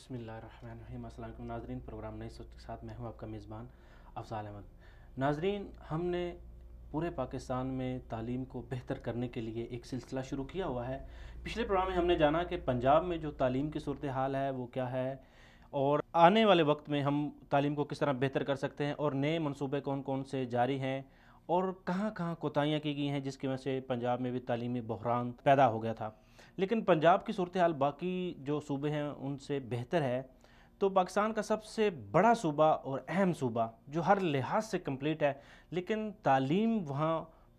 بسم اللہ الرحمن الرحیم۔ السلام علیکم ناظرین، پروگرام نئی سوچ کے ساتھ میں ہوں آپ کا میزبان افضال احمد۔ ناظرین، ہم نے پورے پاکستان میں تعلیم کو بہتر کرنے کے لیے ایک سلسلہ شروع کیا ہوا ہے۔ پچھلے پروگرام میں ہم نے جانا کہ پنجاب میں جو تعلیم کی صورتحال ہے وہ کیا ہے، اور آنے والے وقت میں ہم تعلیم کو کس طرح بہتر کر سکتے ہیں، اور نئے منصوبے کون کون سے جاری ہیں، اور کہاں کہاں کوتاہیاں کی گئی ہیں جس کی وجہ سے پنجاب میں بھی تعلیمی بحران پیدا ہو گیا تھا۔ لیکن پنجاب کی صورتحال باقی جو صوبے ہیں ان سے بہتر ہے، تو پاکستان کا سب سے بڑا صوبہ اور اہم صوبہ جو ہر لحاظ سے کمپلیٹ ہے، لیکن تعلیم وہاں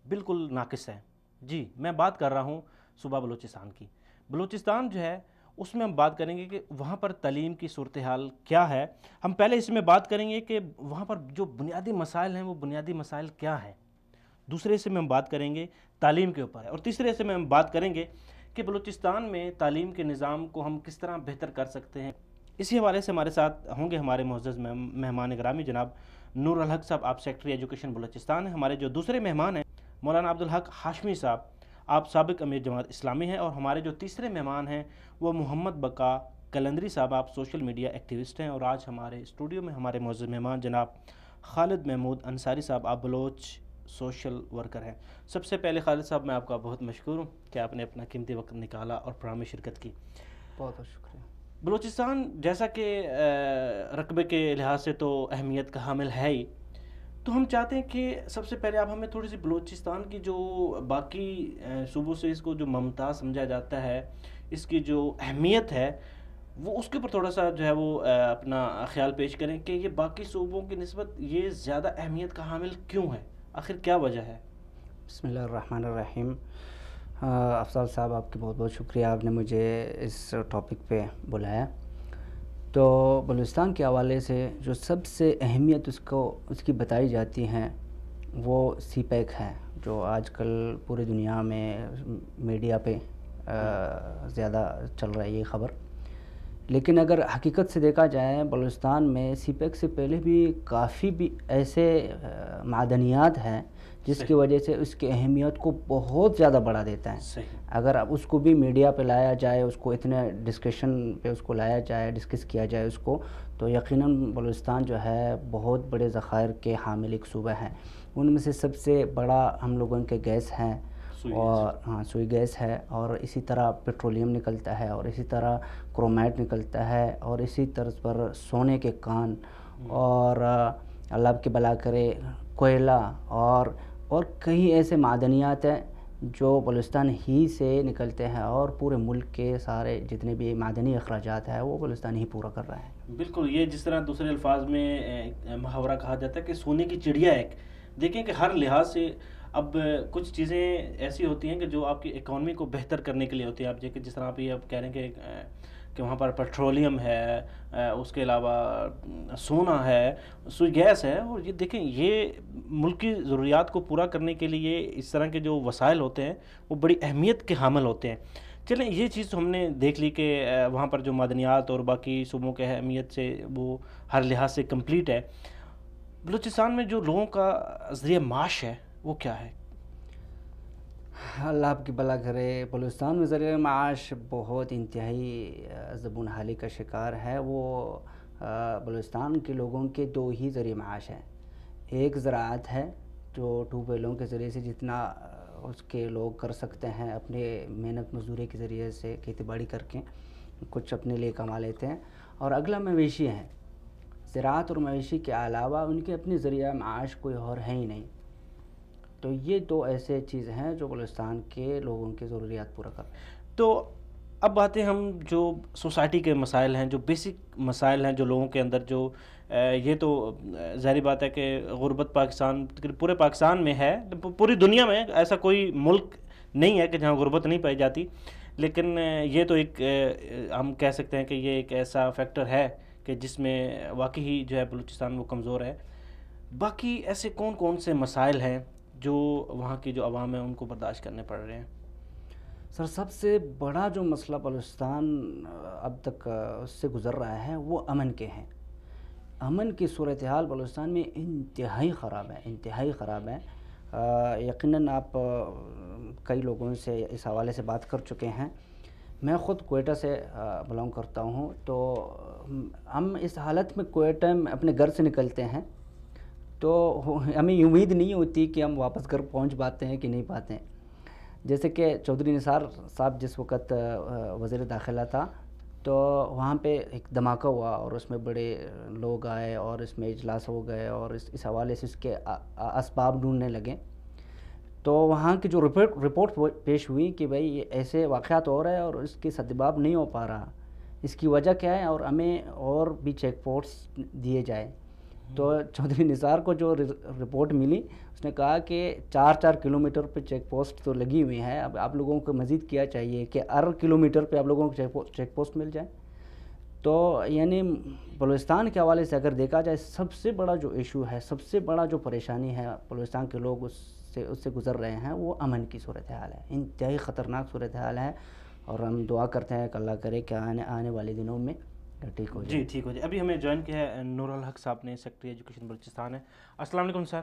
بالکل ناقص ہے۔ جی، میں بات کر رہا ہوں صوبہ بلوچستان کی۔ بلوچستان جو ہے اس میں ہم بات کریں گے کہ وہاں پر تعلیم کی صورتحال کیا ہے۔ ہم پہلے اس میں بات کریں گے کہ وہاں پر جو بنیادی مسائل ہیں وہ بنیادی مسائل کیا ہیں، دوسرے سے میں ہم بات کریں گے تعلیم کے اوپر، اور تیسرے سے میں ہم بات کریں گے کہ بلوچستان میں تعلیم کے نظام کو ہم کس طرح بہتر کر سکتے ہیں۔ اسی حوالے سے ہمارے ساتھ ہوں گے ہمارے معزز مہمان گرامی جناب نور الحق صاحب، آپ سیکٹری ایجوکیشن بلوچستان ہیں۔ ہمارے جو دوسرے مہمان ہیں مولانا عبدالحق ہاشمی صاحب، آپ سابق امیر جماعت اسلامی ہیں، اور ہمارے جو تیسرے مہمان ہیں وہ محمد بقا کلندری صاحب، آپ سوشل میڈیا ایکٹیوسٹ ہیں، اور آج ہمارے اسٹوڈیو میں ہمارے معزز مہمان جناب خالد محمود انصاری صاحب، آپ بلوچ سوشل ورکر ہیں۔ سب سے پہلے خالد صاحب، میں آپ کا بہت مشکور ہوں کہ آپ نے اپنا قیمتی وقت نکالا اور پروگرام میں شرکت کی۔ بہت بہت شکریہ۔ بلوچستان جیسا کہ رقبے کے لحاظ سے تو اہمیت کا حامل ہے ہی، تو ہم چاہتے ہیں کہ سب سے پہلے آپ ہمیں تھوڑی سی بلوچستان کی جو باقی صوبوں سے اس کو جو ممتاز سمجھا جاتا ہے، اس کی جو اہمیت ہے، وہ اس کے اوپر تھوڑا سا جو ہے وہ اپنا خیال پیش کریں کہ یہ باقی صوبوں کی نسبت یہ زیادہ اہمیت کا حامل کیوں ہے، آخر کیا وجہ ہے؟ بسم اللہ الرحمن الرحیم۔ افضال صاحب، آپ کی بہت بہت شکریہ، آپ نے مجھے اس ٹاپک پہ بلایا۔ تو بلوچستان کے حوالے سے جو سب سے اہمیت اس کی بتائی جاتی ہیں وہ سی پیک ہے، جو آج کل پوری دنیا میں میڈیا پہ زیادہ چل رہا ہے یہ خبر۔ لیکن اگر حقیقت سے دیکھا جائے، بلوچستان میں سی پیک سے پہلے بھی کافی بھی ایسے معدنیات ہیں جس کی وجہ سے اس کی اہمیت کو بہت زیادہ بڑھا دیتا ہے۔ اگر اب اس کو بھی میڈیا پہ لایا جائے، اس کو اتنے ڈسکشن پہ اس کو لایا جائے، ڈسکس کیا جائے اس کو، تو یقیناً بلوچستان جو ہے بہت بڑے ذخائر کے حامل ایک صوبہ ہے۔ ان میں سے سب سے بڑا ہم لوگوں کے گیس ہیں، اور سوئی گیس ہے، اور اسی طرح پیٹرولیم نکلتا ہے، اور اسی طرح کرومائٹ نکلتا ہے، اور اسی طرز پر سونے کے کان، اور اللہ کی بلا کرے کوئلہ، اور کئی ایسے معدنیات ہیں جو بلوچستان ہی سے نکلتے ہیں، اور پورے ملک کے سارے جتنے بھی معدنی اخراجات ہیں وہ بلوچستان ہی پورا کر رہا ہے۔ بالکل، یہ جس طرح دوسرے الفاظ میں محاورہ کہا جاتا ہے کہ سونے کی چڑیا ایک، دیکھیں کہ ہر لحاظ سے اب کچھ چیزیں ایسی ہوتی ہیں کہ جو آپ کی اکانومی کو بہتر کرنے کے لیے ہوتی ہیں۔ آپ دیکھیں جس طرح آپ یہ کہہ رہے ہیں کہ وہاں پر پیٹرولیم ہے، اس کے علاوہ سونا ہے، سوئی گیس ہے، اور یہ دیکھیں یہ ملک کی ضروریات کو پورا کرنے کے لیے اس طرح کے جو وسائل ہوتے ہیں وہ بڑی اہمیت کے حامل ہوتے ہیں۔ چلیں، یہ چیز تو ہم نے دیکھ لی کہ وہاں پر جو معدنیات اور باقی صوبوں کے اہمیت سے وہ ہر لحاظ سے کمپلیٹ ہے۔ بلوچستان میں جو لوگوں کا ذریعہ معاش ہے وہ کیا ہے؟ اللہ آپ کی بلا کرے، بلوچستان میں ذریعہ معاش بہت انتہائی زبون حالی کا شکار ہے۔ وہ بلوچستان کے لوگوں کے دو ہی ذریعہ معاش ہیں۔ ایک زراعت ہے جو ٹیوب ویلوں کے ذریعے سے جتنا اس کے لوگ کر سکتے ہیں اپنے محنت مزدوری کے ذریعے سے کھیتی باڑی کر کے کچھ اپنے لیے کما لیتے ہیں، اور اگلا مویشی ہیں۔ زراعت اور مویشی کے علاوہ ان کے اپنے ذریعہ معاش کوئی اور ہے ہی نہیں۔ تو یہ دو ایسے چیز ہیں جو بلوچستان کے لوگوں کے ضروریات پورا کر رہے ہیں۔ تو اب باتیں ہم جو سوسائٹی کے مسائل ہیں، جو بیسک مسائل ہیں جو لوگوں کے اندر، جو یہ تو ظاہری بات ہے کہ غربت پاکستان پورے پاکستان میں ہے، پوری دنیا میں ایسا کوئی ملک نہیں ہے کہ جہاں غربت نہیں پائی جاتی، لیکن یہ تو ایک ہم کہہ سکتے ہیں کہ یہ ایک ایسا فیکٹر ہے کہ جس میں واقعی جو ہے بلوچستان وہ کمزور ہے۔ باقی ایسے کون کون سے مسائل ہیں جو وہاں کی جو عوام ہیں ان کو برداشت کرنے پڑ رہے ہیں؟ سر، سب سے بڑا جو مسئلہ بلوچستان اب تک اس سے گزر رہا ہے وہ امن کے ہیں۔ امن کی صورتحال بلوچستان میں انتہائی خراب ہے، انتہائی خراب ہے۔ یقیناً آپ کئی لوگوں سے اس حوالے سے بات کر چکے ہیں۔ میں خود کوئٹہ سے بلانگ کرتا ہوں، تو ہم اس حالت میں کوئٹہ میں اپنے گھر سے نکلتے ہیں تو ہمیں امید نہیں ہوتی کہ ہم واپس گھر پہنچ پاتے ہیں کہ نہیں پاتے ہیں۔ جیسے کہ چودھری نثار صاحب جس وقت وزیر داخلہ تھا، تو وہاں پہ ایک دھماکہ ہوا اور اس میں بڑے لوگ آئے اور اس میں اجلاس ہو گئے اور اس حوالے سے اس کے اسباب ڈھونڈنے لگے، تو وہاں کی جو رپورٹ پیش ہوئی کہ بھائی یہ ایسے واقعات ہو رہے ہیں اور اس کے سدباب نہیں ہو پا رہا، اس کی وجہ کیا ہے اور ہمیں اور بھی چیک پوسٹ دیے جائے۔ تو چودھری نثار کو جو رپورٹ ملی، اس نے کہا کہ 4 کلومیٹر پہ چیک پوسٹ تو لگی ہوئی ہیں، اب آپ لوگوں کو مزید کیا چاہیے کہ ہر کلومیٹر پہ آپ لوگوں کو چیک پوسٹ مل جائے۔ تو یعنی بلوچستان کے حوالے سے اگر دیکھا جائے، سب سے بڑا جو ایشو ہے، سب سے بڑا جو پریشانی ہے بلوچستان کے لوگ اس سے گزر رہے ہیں، وہ امن کی صورتحال ہے، انتہائی خطرناک صورتحال ہے، اور ہم دعا کرتے ہیں کہ اللہ کرے کہ آنے والے دنوں میں ٹھیک ہو جائے۔ جی ٹھیک ہو جائے۔ ابھی ہمیں جوائن کیا ہے نور الحق صاحب نے، سیکرٹری ایجوکیشن بلوچستان ہے۔ السلام علیکم سر۔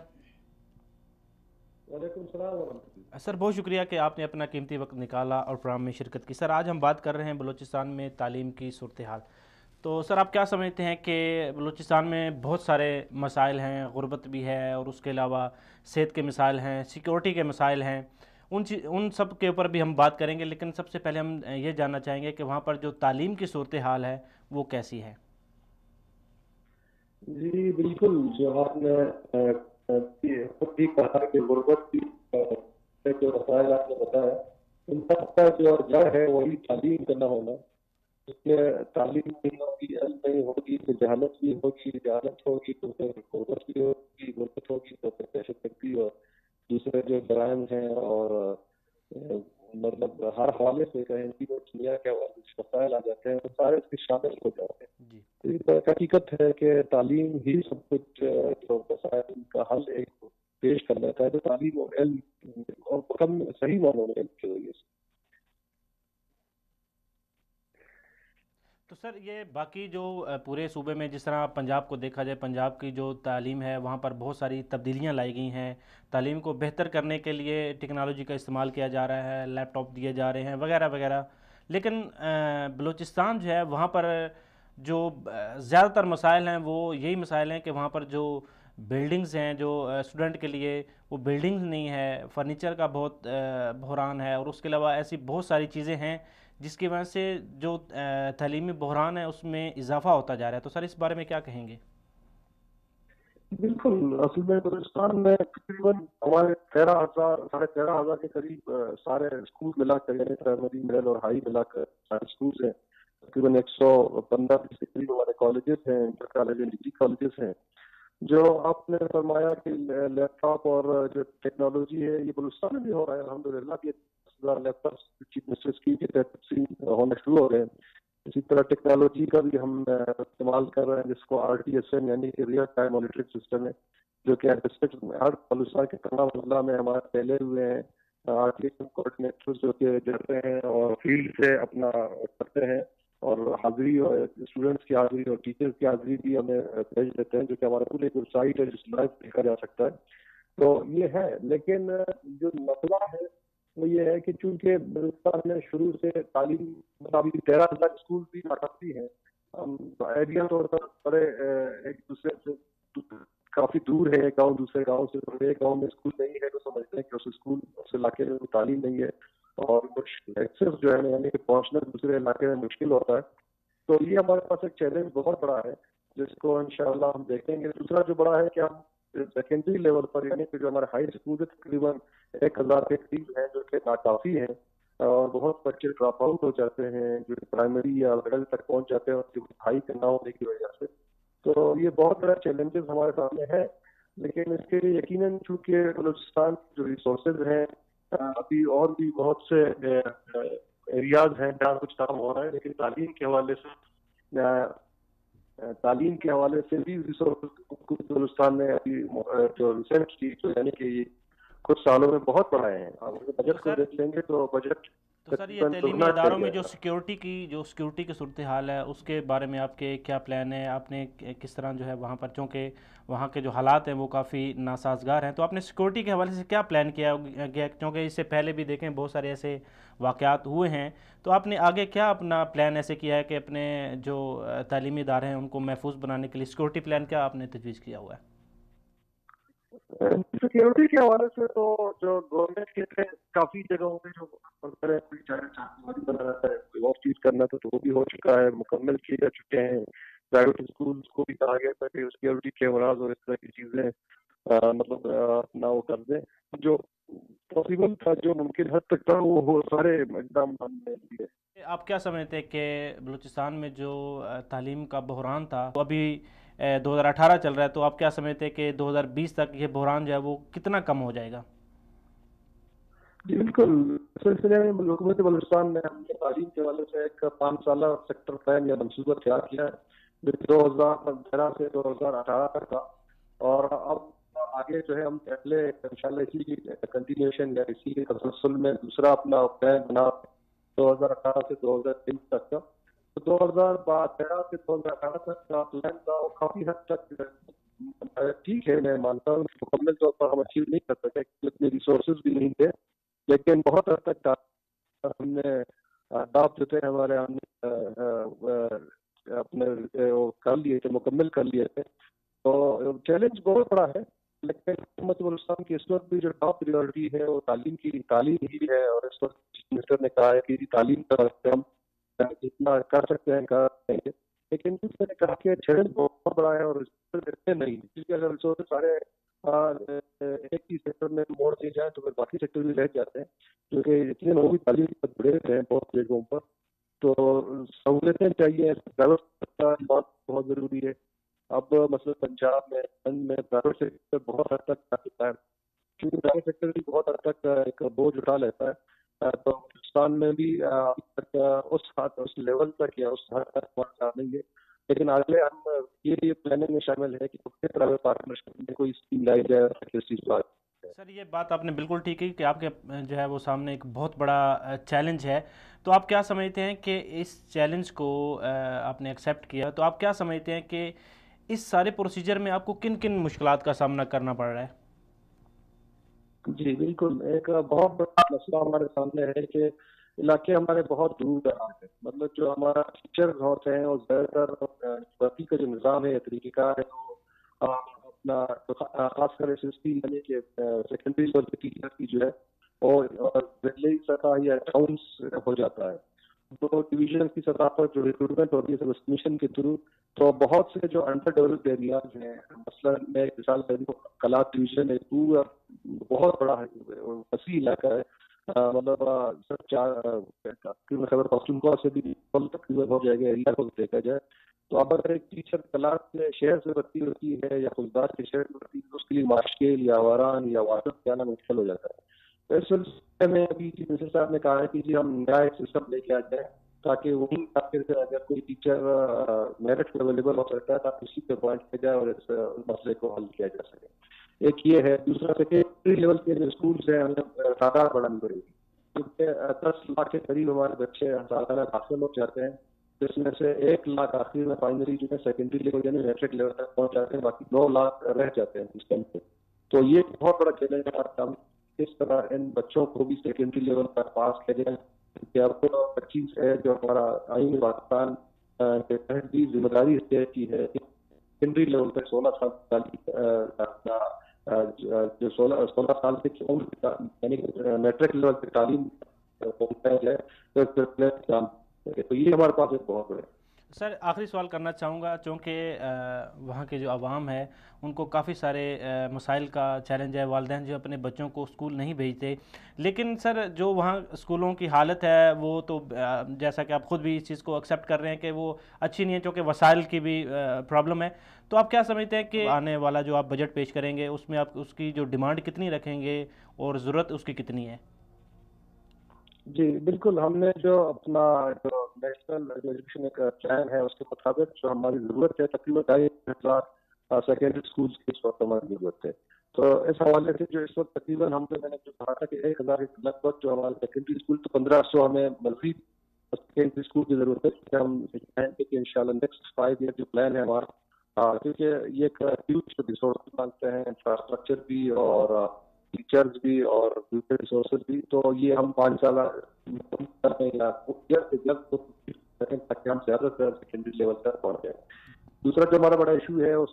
وعلیکم السلام ورحمۃ اللہ۔ سر بہت شکریہ کہ آپ نے اپنا قیمتی وقت نکالا اور پروگرام میں شرکت کی۔ سر آج ہم بات کر رہے ہیں بلوچستان میں تعلیم کی صورتحال۔ تو سر آپ کیا سمجھتے ہیں کہ بلوچستان میں بہت سارے مسائل ہیں، غربت بھی ہے اور اس کے علاوہ صحت کے مسائل ہیں، سیکورٹی کے مسائل ہیں، ان سب کے اوپر بھی ہم بات کریں گے، لیکن سب سے پہلے ہم یہ جاننا چاہیں گے کہ وہاں پر جو تعلیم کی صورتحال ہے وہ کیسی ہے؟ جی بالکل، جو آپ نے خود بھی کہا کہ غربت کی جو مسائل آپ نے بتایا، ان سب کا جو جڑ ہے وہی تعلیم کا نہ ہونا۔ اس میں تعلیم نہیں ہوگی، علم نہیں ہوگی تو جہالت بھی ہوگی، جہالت ہوگی تو پھر غربت بھی ہوگی، غربت ہوگی تو پھر دہشت گردی اور دوسرے جو جرائم ہیں اور مطلب ہر حوالے سے کہیں کہ دنیا کے حوالے سے مسائل آ جاتے ہیں، وہ سارے اس میں شامل ہو جاتے ہیں۔ جی ایک حقیقت ہے کہ تعلیم ہی سب کچھ جو مسائل کا حل ایک پیش کر لیتا ہے، تو تعلیم اور علم اور کم صحیح معنوں میں علم کے ذریعے سے۔ تو سر یہ باقی جو پورے صوبے میں جس طرح پنجاب کو دیکھا جائے، پنجاب کی جو تعلیم ہے وہاں پر بہت ساری تبدیلیاں لائی گئی ہیں، تعلیم کو بہتر کرنے کے لیے ٹیکنالوجی کا استعمال کیا جا رہا ہے، لیپ ٹاپ دیے جا رہے ہیں وغیرہ وغیرہ، لیکن بلوچستان جو ہے وہاں پر جو زیادہ تر مسائل ہیں وہ یہی مسائل ہیں کہ وہاں پر جو بلڈنگز ہیں جو اسٹوڈنٹ کے لیے وہ بلڈنگز نہیں ہے، فرنیچر کا بہت بحران ہے، اور اس کے علاوہ ایسی بہت ساری چیزیں ہیں جس کی وجہ سے جو تعلیمی بحران ہے اس میں اضافہ ہوتا جا رہا ہے۔ تو سر اس بارے میں کیا کہیں گے؟ بالکل، اصل میں بلوچستان میں تقریباً ہمارے 13,000 کے قریب سارے اسکول ملا کر، یعنی پرائمری مڈل اور ہائی ملا کر سارے اسکولس ہیں۔ تقریباً 115 کے قریب ہمارے کالجز ہیں، انٹر کالج ڈگری کالجز ہیں۔ جو آپ نے فرمایا کہ لیپ ٹاپ اور جو ٹیکنالوجی ہے یہ بلوچستان میں بھی ہو رہا ہے الحمدللہ، کہ 10,000 لیپ ٹاپس چیف منسٹر اسکیم کے تحت تقسیم ہونے شروع ہو رہے ہیں۔ اسی طرح ٹیکنالوجی کا بھی ہم استعمال کر رہے ہیں، جس کو RTSM یعنی کہ ریئل ٹائم مانیٹرنگ سسٹم ہے، جو کہ ہر بلوچستان کے تمام اضلاع میں ہمارے پھیلے ہوئے ہیں۔ RTSM کوآرڈینیٹر جو کہ جڑتے ہیں اور فیلڈ سے اپنا کرتے ہیں، اور حاضری اور اسٹوڈنٹس کی حاضری اور ٹیچرس کی حاضری بھی ہمیں بھیج دیتے ہیں، جو کہ ہمارا پورے ویب سائٹ ہے جس لائیو دیکھا جا سکتا ہے۔ تو یہ ہے، لیکن جو مسئلہ ہے وہ یہ ہے کہ چونکہ بلوچستان میں شروع سے تعلیم مطابق 13,000 اسکول بھی ناکافی ہیں، ایریا طور پر بڑے ایک دوسرے سے کافی دور ہے، ایک گاؤں دوسرے گاؤں سے، ایک گاؤں میں اسکول نہیں ہے تو سمجھتے ہیں کہ اس اسکول اس علاقے میں تعلیم نہیں ہے، اور کچھ ایکسس جو ہے یعنی کہ پہنچنا دوسرے علاقے میں مشکل ہوتا ہے۔ تو یہ ہمارے پاس ایک چیلنج بہت بڑا ہے جس کو انشاءاللہ ہم دیکھیں گے۔ دوسرا جو بڑا ہے کہ ہم سیکنڈری لیول پر یعنی کہ جو ہمارے ہائی اسکول ہے تقریباً 1,000 کے قریب ہیں جو کہ ناکافی ہیں، اور بہت بچے ڈراپ آؤٹ ہو جاتے ہیں جو پرائمری یا مڈل تک پہنچ جاتے ہیں ان کی پڑھائی کرنا ہونے کی وجہ سے۔ تو یہ بہت بڑا چیلنجز ہمارے سامنے ہے، لیکن اس کے لیے یقیناً چونکہ بلوچستان جو ریسورسز ہیں ابھی اور بھی بہت سے ایریاز ہیں جہاں کچھ کام ہو رہا ہے، لیکن تعلیم کے حوالے سے بھی ریسورسز بلوچستان میں ابھی جو ریسنٹ کی یعنی کہ کچھ سالوں میں بہت بڑھائے ہیں. آپ بجٹ کو سر دیکھ لیں گے تو بجٹ تو سر یہ تعلیمی اداروں میں جو سیکیورٹی کی صورتحال ہے اس کے بارے میں آپ کے کیا پلان ہے؟ آپ نے کس طرح جو ہے وہاں پر، چونکہ وہاں کے جو حالات ہیں وہ کافی ناسازگار ہیں، تو آپ نے سیکیورٹی کے حوالے سے کیا پلان کیا گیا؟ کیونکہ اس سے پہلے بھی دیکھیں بہت سارے ایسے واقعات ہوئے ہیں، تو آپ نے آگے کیا اپنا پلان ایسے کیا ہے کہ اپنے جو تعلیمی ادارے ہیں ان کو محفوظ بنانے کے لیے سیکیورٹی پلان کیا آپ نے تجویز کیا ہوا ہے؟ سیکیورٹی کے حوالے سے تو جو گورنمنٹ کے تھے کافی جگہوں پہ جو کوئی چاہے بنا ہے کوئی اور چیز کرنا تھا تو وہ بھی ہو چکا ہے، مکمل کیے جا چکے ہیں. پرائیویٹ اسکولس کو بھی کہا گیا تھا کہ سیکیورٹی کیمراز اور اس طرح کی چیزیں مطلب اپنا وہ کر دیں. جو پاسبل تھا، جو ممکن حد تک تھا، وہ سارے اقدام ہم نے لیے. آپ کیا سمجھتے ہیں کہ بلوچستان میں جو تعلیم کا بحران تھا وہ ابھی 2018 چل رہا ہے، تو آپ کیا سمجھتے ہیں کہ 2020 تک یہ بحران جو ہے وہ کتنا کم ہو جائے گا؟ جی بالکل. سلسلے میں حکومت بلوچستان نے ہم تعلیم کے حوالے سے ایک 5 سالہ سیکٹر پلان یا منصوبہ تیار کیا ہے جو 2013 سے 2018 تک کا، اور اب آگے جو ہے ہم پہلے انشاءاللہ اسی کی کنٹینیوشن یا اسی کے تسلسل میں دوسرا اپنا پلان بنا 2018 سے 2023 تک کا. تو 2013 سے 2018 تک کا پلان تھا وہ کافی حد تک ٹھیک ہے. میں مانتا ہوں مکمل طور پر ہم اچیو نہیں کر سکے، اتنے ریسورسز بھی نہیں تھے، لیکن بہت حد تک ہم نے اہداف جو تھے ہمارے ہم نے اپنے کر لیے تھے، مکمل کر لیے تھے. تو چیلنج بہت بڑا ہے، لیکن حکومت بلوچستان کی اس وقت بھی جو ٹاپ پریورٹی ہے وہ تعلیم ہی ہے. اور اس وقت منسٹر نے کہا ہے کہ تعلیم کا ہم جتنا کر سکتے ہیں کر سکیں گے، لیکن میں نے کہا کہ چیلنج بہت بڑا ہے اور اس پر دیکھتے نہیں، کیونکہ اگر ریسورس سارے ایک ہی سیکٹر میں موڑ دیے جائیں تو پھر باقی سیکٹر بھی رہ جاتے ہیں، کیونکہ اتنے لوگ بھی تعلیم پر بڑے ہوتے ہیں بہت جگہوں پر. تو سہولتیں چاہیے، بہت ضروری ہے. اب مثلا پنجاب میں پرائیویٹ سیکٹر بہت حد تک کر چکا ہے، کیونکہ پرائیویٹ سیکٹر بھی بہت حد تک ایک بوجھ اٹھا لیتا ہے. تو ہندوستان میں بھی ابھی تک اس لیول تک یا اس حد تک پہنچا دیں گے، لیکن آگے ہم یہ پلاننگ میں شامل ہے کہ پرائیویٹ پارٹنرشپ میں کوئی اسکیم لائی جائے اس چیز کو. سر یہ بات آپ نے بالکل ٹھیک کی کہ آپ کے جو ہے وہ سامنے ایک بہت بڑا چیلنج ہے، تو آپ کیا سمجھتے ہیں کہ اس چیلنج کو آپ نے ایکسیپٹ کیا، تو آپ کیا سمجھتے ہیں کہ اس سارے پروسیجر میں آپ کو کن کن مشکلات کا سامنا کرنا پڑ رہا ہے؟ جی بالکل. ایک بہت بڑا مسئلہ ہمارے سامنے ہے کہ علاقے ہمارے بہت دور دراز ہیں. مطلب جو ہمارا ٹیچر ہوتے ہیں اور زیادہ تر بھرتی کا جو نظام ہے، طریقہ کار ہے، وہ اپنا خاص کر SST یعنی کہ سیکنڈری لیول کے ٹیچر کی جو ہے اور ضلعی سطح یا اکاؤنٹس ہو جاتا ہے. تو ڈویژن کی سطح پر جو ریکروٹمنٹ ہوتی ہے سروس کمیشن کے تھرو، تو بہت سے جو انڈر ڈیولپڈ ایریاز ہیں، مثلا میں ایک مثال دے دوں، کلات ڈویژن ایک پورا بہت بڑا وسیع علاقہ ہے. مطلب خبر پختونخوا سے بھی تقریباً ہو جائے گا ایریا کو دیکھا جائے. تو اب اگر ایک ٹیچر کلاس سے شہر سے بھرتی ہوتی ہے یا خوددار کے شہر سے بھرتی ہے تو اس کے لیے ماشکل یا واران یا واٹر جانا مشکل ہو جاتا ہے. تو اس سلسلے میں ابھی منسٹر صاحب نے کہا ہے کہ جی ہم نیا ایک سسٹم لے کے آ جائیں تاکہ وہیں اگر کوئی ٹیچر میرٹ پہ اویلیبل ہو سکتا ہے تاکہ اسی پہ اپوائنٹ کیا جائے اور اس مسئلے کو حل کیا جا سکے. ایک یہ ہے. دوسرا سیکنڈری لیول کے جو اسکولس ہیں ہمیں تعداد بڑھانی پڑے گی، کیونکہ 10 لاکھ کے قریب ہمارے بچے سالانہ داخل ہو جاتے ہیں، جس میں سے 1 لاکھ آخر میں پرائمری جو ہے سیکنڈری لیول یعنی میٹرک لیول تک پہنچ جاتے ہیں، باقی 9 لاکھ رہ جاتے ہیں اس ٹائم پہ. تو یہ بہت بڑا چیلنج ہے کہ ہم کس طرح ان بچوں کو بھی سیکنڈری لیول پر پاس کیا جائے. کہ اب 25 ہے جو ہمارا آئین پاکستان کے تحت بھی ذمہ داری اسٹیٹ کی ہے کہ سیکنڈری لیول تک 16 سال جو 16 سال سے یعنی میٹرک لیول تک تعلیم پہنچایا جائے. تو یہ ہمارے پاس ایک بہت بڑے. سر آخری سوال کرنا چاہوں گا، چونکہ وہاں کے جو عوام ہے ان کو کافی سارے مسائل کا چیلنج ہے، والدین جو اپنے بچوں کو اسکول نہیں بھیجتے، لیکن سر جو وہاں اسکولوں کی حالت ہے وہ تو جیسا کہ آپ خود بھی اس چیز کو ایکسیپٹ کر رہے ہیں کہ وہ اچھی نہیں ہے، چونکہ وسائل کی بھی پرابلم ہے. تو آپ کیا سمجھتے ہیں کہ آنے والا جو آپ بجٹ پیش کریں گے اس میں آپ اس کی جو ڈیمانڈ کتنی رکھیں گے اور ضرورت اس کی کتنی ہے؟ جی بالکل. ہم نے جو اپنا جو نیشنل ایجوکیشن ایک پلان ہے اس کے مطابق جو ہماری ضرورت ہے تقریباً 2,500 سیکنڈری اسکولس کی اس وقت ہماری ضرورت ہے. تو اس حوالے سے جو اس وقت تقریباً ہم نے، میں نے جو کہا تھا کہ 1000 کے لگ بھگ جو ہمارے سیکنڈری اسکول، تو 1500 ہمیں مزید سیکنڈری اسکول کی ضرورت ہے، کہ ہم چاہیں گے کہ انشاءاللہ نیکسٹ 5 ایئر جو پلان ہے ہمارا، کیونکہ یہ ایک ہیوج ریسورس مانگتے ہیں، انفراسٹرکچر بھی اور ٹیچرز بھی اور فیوچر ریسورسز بھی، تو یہ ہم 5 سال کر رہے ہیں یا جلد سے جلد تاکہ ہم زیادہ سے زیادہ سیکنڈری لیول تک پہنچ جائیں۔ دوسرا جو ہمارا بڑا ایشو ہے اس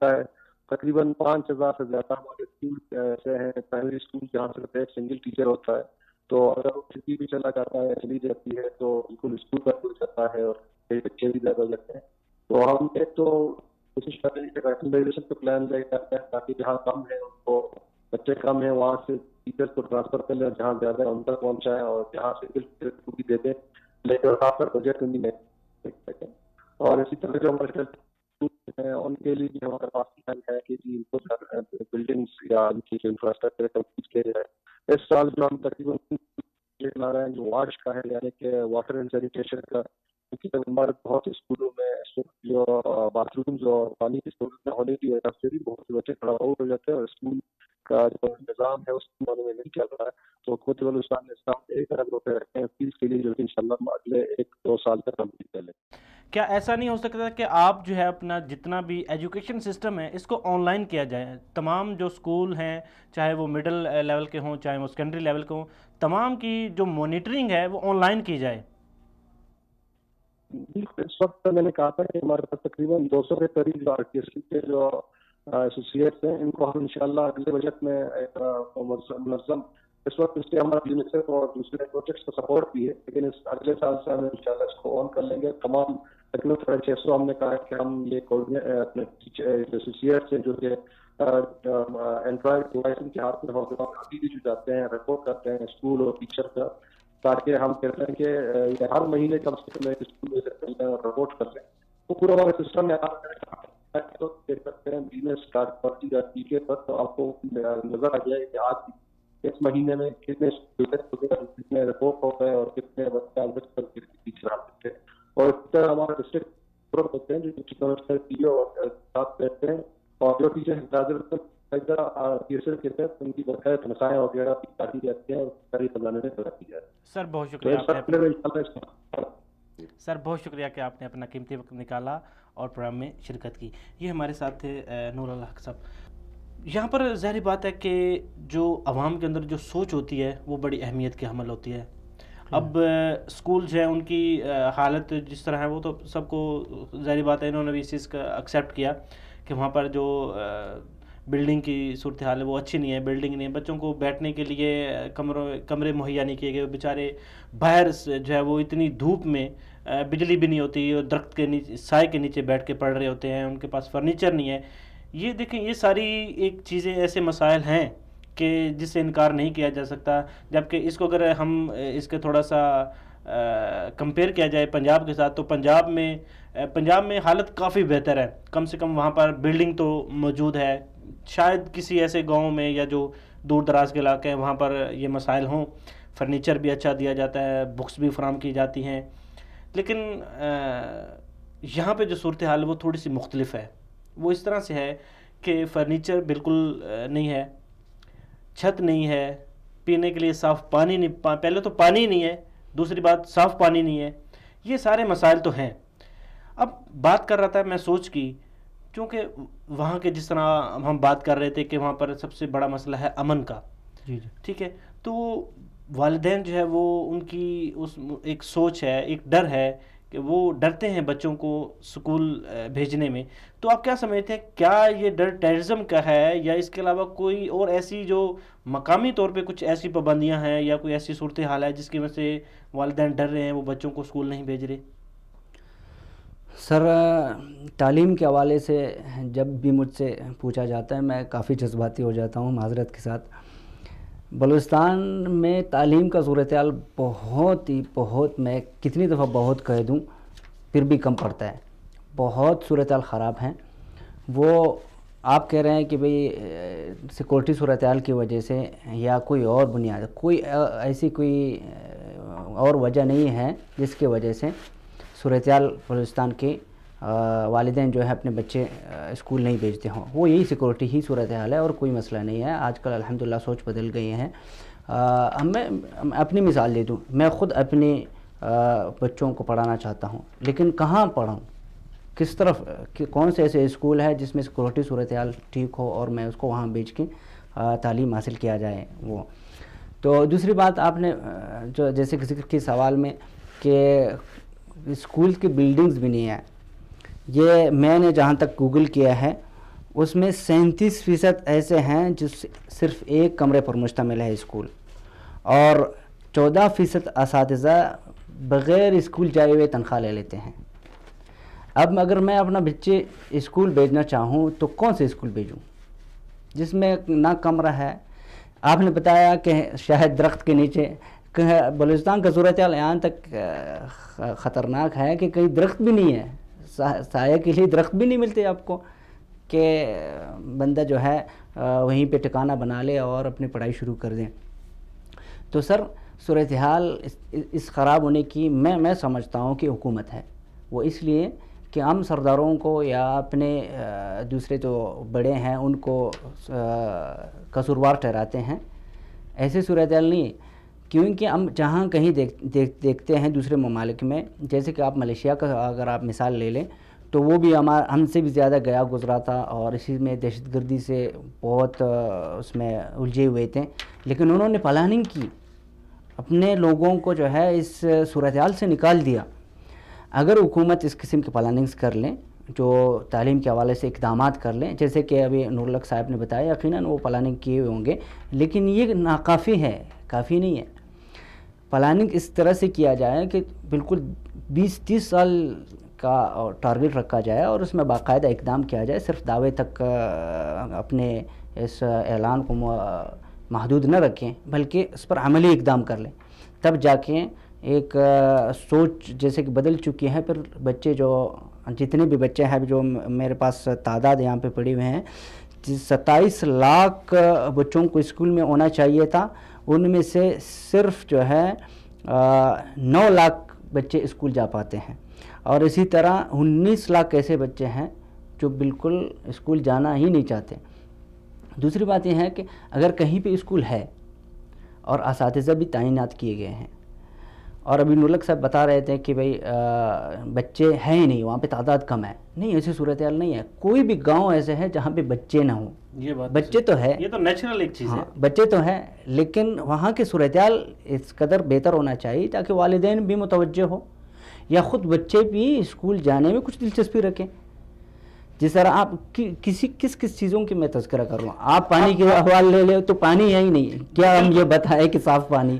کا ہے تقریباً 5000 سے زیادہ ہمارے اسکول ایسے ہیں، پرائمری اسکول جہاں صرف ایک سنگل ٹیچر ہوتا ہے، تو اگر وہ چھٹی بھی چلا جاتا ہے، چلی جاتی ہے، تو بالکل اسکول کا کھل جاتا ہے اور کئی بچے بھی زیادہ لگتے ہیں۔ تو ہم ایک تو کوشش کر رہے ہیں کہ ریکمنڈیشن کے پلان لے کرتے ہیں تاکہ جہاں کم ہے ان کو، بچے کم ہیں وہاں سے ٹیچر کو ٹرانسفر کر لیں، جہاں زیادہ ہے ان تک پہنچائیں، اور جہاں سنگل ٹیچر کو بھی دے دیں، لیکن خاص کر بجٹ میں بھی نہیں۔ اور اسی طرح جو ہمارے ہیں ان کے لیے بھی ہمارے پاس پلان ہے کہ ان کو بلڈنگس یا ان کی انفراسٹرکچر کمپلیٹ کیا جائے۔ اس سال جو ہم تقریباً لا رہے ہیں جو واش کا ہے، یعنی کہ واٹر اینڈ سینیٹیشن کا، کیونکہ ہمارے بہت سے اسکولوں میں جو باتھ رومز اور پانی کی سہولت نہ ہونے کی وجہ سے بھی بہت سے بچے خراب ہو جاتے ہیں، اور اسکول کا جو نظام ہے اس کے بارے میں نہیں چل رہا ہے۔ تو حکومت بلوچستان نے 1 ارب روپے رکھے ہیں فیس کے لیے، جو کہ انشاءاللہ ہم اگلے 1-2 سال تک کمپلیٹ کر لیں۔ کیا ایسا نہیں ہو سکتا کہ آپ جو ہے اپنا جتنا بھی ایجوکیشن سسٹم ہے اس کو آن لائن کیا جائے؟ تمام جو اسکول ہیں، چاہے وہ مڈل لیول کے ہوں چاہے وہ سیکنڈری لیول کے ہوں، تمام کی جو مانیٹرنگ ہے وہ آن لائن کی جائے۔ اس وقت میں نے کہا تھا کہ ہمارے پاس تقریباً 200 کے قریب RTSC کے جو ایسوسیٹس ہیں، ان کو ہم انشاءاللہ اگلے بجٹ میں ایک منظم، اس وقت اس کے ہمارا یونیسیف اور دوسرے پروجیکٹس کا سپورٹ بھی ہے، لیکن اس اگلے سال سے ہم انشاءاللہ اس کو آن کر لیں گے۔ تمام تقریباً 600 ہم نے کہا کہ ہم یہ اپنے ایسوسیٹس ہیں جو کہ اینڈرائڈ ڈیوائس کے ہاتھ میں ہوگا، ابھی بھی جو جاتے ہیں رپورٹ کرتے ہیں اسکول اور ٹیچر کا، تاکہ ہم کہتے ہیں کہ ہر مہینے کم سے کم ایک اسکول میں رپورٹ کر لیں۔ وہ پورا ہمارا سسٹم ہے، تو دیکھ سکتے ہیں بزنس کارڈ کا ٹیچر پر، تو آپ کو نظر آ جائے کہ آج اس مہینے میں کتنے رپورٹ ہو گئے اور کتنے ٹیچر آ سکتے ہیں۔ اور اس طرح ہمارے ڈسٹرکٹ ہوتے ہیں جو ساتھ بیٹھتے ہیں، اور جو ٹیچر ان کی بقایا تنخواہیں وغیرہ کاٹی جاتی ہیں اور ساری خزانے میں کراتی جاتی ہے۔ سر بہت شکریہ کہ آپ نے اپنا قیمتی وقت نکالا اور پروگرام میں شرکت کی۔ یہ ہمارے ساتھ تھے نور الحق صاحب۔ یہاں پر ظاہری بات ہے کہ جو عوام کے اندر جو سوچ ہوتی ہے وہ بڑی اہمیت کی حامل ہوتی ہے۔ اب اسکول جو ہیں ان کی حالت جس طرح ہے وہ تو سب کو ظاہری بات ہے، انہوں نے بھی اس چیز کا ایکسیپٹ کیا کہ وہاں پر جو بلڈنگ کی صورتحال ہے وہ اچھی نہیں ہے، بلڈنگ نہیں ہے، بچوں کو بیٹھنے کے لیے کمرے مہیا نہیں کیے گئے، بیچارے باہر جو ہے وہ اتنی دھوپ میں، بجلی بھی نہیں ہوتی اور درخت کے نیچے سائے کے نیچے بیٹھ کے پڑھ رہے ہوتے ہیں، ان کے پاس فرنیچر نہیں ہے۔ یہ دیکھیں یہ ساری ایک چیزیں ایسے مسائل ہیں کہ جس سے انکار نہیں کیا جا سکتا، جبکہ اس کو اگر ہم اس کے تھوڑا سا کمپیئر کیا جائے پنجاب کے ساتھ، تو پنجاب میں حالت کافی بہتر ہے، کم سے کم وہاں پر بلڈنگ تو موجود ہے۔ شاید کسی ایسے گاؤں میں یا جو دور دراز کے علاقے ہیں وہاں پر یہ مسائل ہوں، فرنیچر بھی اچھا دیا جاتا ہے، بکس بھی فراہم کی جاتی ہیں، لیکن یہاں پہ جو صورتحال ہے وہ تھوڑی سی مختلف ہے۔ وہ اس طرح سے ہے کہ فرنیچر بالکل نہیں ہے، چھت نہیں ہے، پینے کے لیے صاف پانی نہیں، پہلے تو پانی نہیں ہے، دوسری بات صاف پانی نہیں ہے، یہ سارے مسائل تو ہیں۔ اب بات کر رہا تھا میں سوچ کی، کیونکہ وہاں کے جس طرح ہم بات کر رہے تھے کہ وہاں پر سب سے بڑا مسئلہ ہے امن کا، ٹھیک ہے، تو والدین جو ہے وہ ان کی ایک سوچ ہے، ایک ڈر ہے کہ وہ ڈرتے ہیں بچوں کو سکول بھیجنے میں۔ تو آپ کیا سمجھتے ہیں، کیا یہ ڈر ٹیررزم کا ہے یا اس کے علاوہ کوئی اور ایسی جو مقامی طور پہ کچھ ایسی پابندیاں ہیں یا کوئی ایسی صورتحال ہے جس کی وجہ سے والدین ڈر رہے ہیں، وہ بچوں کو سکول نہیں بھیج رہے؟ سر تعلیم کے حوالے سے جب بھی مجھ سے پوچھا جاتا ہے میں کافی جذباتی ہو جاتا ہوں معذرت کے ساتھ۔ بلوچستان میں تعلیم کا صورتحال بہت میں کتنی دفعہ بہت کہہ دوں پھر بھی کم پڑتا ہے، بہت صورتحال خراب ہیں۔ وہ آپ کہہ رہے ہیں کہ بھئی سیکورٹی صورتحال کی وجہ سے یا کوئی اور بنیاد، کوئی ایسی کوئی اور وجہ نہیں ہے جس کی وجہ سے صورتحال بلوچستان کی والدین جو ہے اپنے بچے اسکول نہیں بھیجتے ہوں، وہ یہی سیکورٹی ہی صورتحال ہے اور کوئی مسئلہ نہیں ہے. آج کل الحمدللہ سوچ بدل گئی ہیں. میں اپنی مثال دے دوں، میں خود اپنے بچوں کو پڑھانا چاہتا ہوں، لیکن کہاں پڑھاؤں، کس طرف، کون سے ایسے اسکول ہے جس میں سیکورٹی صورتحال ٹھیک ہو اور میں اس کو وہاں بھیج کے تعلیم حاصل کیا جائے. وہ تو دوسری بات آپ نے جو جیسے کہ ذکر کی سوال میں کہ اسکول کی بلڈنگز بھی نہیں ہیں، یہ میں نے جہاں تک گوگل کیا ہے اس میں 37% ایسے ہیں جو صرف ایک کمرے پر مشتمل ہے اسکول، اور 14% اساتذہ بغیر اسکول جائے ہوئے تنخواہ لے لیتے ہیں. اب اگر میں اپنا بچے اسکول بھیجنا چاہوں تو کون سے اسکول بھیجوں جس میں نہ کمرہ ہے؟ آپ نے بتایا کہ شاید درخت کے نیچے، بلوچستان کا صورتحال یہاں تک خطرناک ہے کہ کہیں درخت بھی نہیں ہے، سایہ کے لیے درخت بھی نہیں ملتے آپ کو کہ بندہ جو ہے وہیں پہ ٹھکانہ بنا لے اور اپنی پڑھائی شروع کر دیں. تو سر صورتحال اس خراب ہونے کی میں سمجھتا ہوں کہ حکومت ہے. وہ اس لیے کہ ہم سرداروں کو یا اپنے دوسرے جو بڑے ہیں ان کو قصوروار ٹھہراتے ہیں. ایسے صورتحال نہیں، کیونکہ ہم جہاں کہیں دیکھتے ہیں دوسرے ممالک میں، جیسے کہ آپ ملیشیا کا اگر آپ مثال لے لیں تو وہ بھی ہم سے بھی زیادہ گیا گزرا تھا اور اسی میں دہشت گردی سے بہت اس میں الجھے ہوئے تھے، لیکن انہوں نے پلاننگ کی، اپنے لوگوں کو جو ہے اس صورتحال سے نکال دیا. اگر حکومت اس قسم کی پلاننگز کر لیں، جو تعلیم کے حوالے سے اقدامات کر لیں، جیسے کہ ابھی نور الحق صاحب نے بتایا، یقیناً وہ پلاننگ کیے ہوئے ہوں گے، لیکن یہ ناکافی ہے، کافی نہیں ہے. پلاننگ اس طرح سے کیا جائے کہ بالکل 20-30 سال کا ٹارگٹ رکھا جائے اور اس میں باقاعدہ اقدام کیا جائے. صرف دعوے تک اپنے اس اعلان کو محدود نہ رکھیں بلکہ اس پر عملی اقدام کر لیں، تب جا کے ایک سوچ جیسے کہ بدل چکی ہے. پھر بچے جو جتنے بھی بچے ہیں جو میرے پاس تعداد یہاں پہ پڑی ہوئے ہیں، 27 لاکھ بچوں کو اسکول میں ہونا چاہیے تھا، ان میں سے صرف جو ہے 9 لاکھ بچے اسکول جا پاتے ہیں، اور اسی طرح 19 لاکھ ایسے بچے ہیں جو بالکل اسکول جانا ہی نہیں چاہتے. دوسری بات یہ ہے کہ اگر کہیں پہ اسکول ہے اور اساتذہ بھی تعینات کیے گئے ہیں، اور ابھی نور الحق صاحب بتا رہے تھے کہ بھئی بچے ہیں ہی نہیں، وہاں پہ تعداد کم ہے، نہیں، ایسی صورتحال نہیں ہے. کوئی بھی گاؤں ایسے ہے جہاں پہ بچے نہ ہوں، بچے تو ہے، یہ تو نیچرل ایک چیز ہے، بچے تو ہیں، لیکن وہاں کی صورتحال اس قدر بہتر ہونا چاہیے تاکہ والدین بھی متوجہ ہو یا خود بچے بھی اسکول جانے میں کچھ دلچسپی رکھیں. جس طرح آپ کس چیزوں کی میں تذکرہ کروں، آپ پانی کے حوالے لے لیں تو پانی ہے ہی نہیں، کیا ہم یہ بتائیں کہ صاف پانی،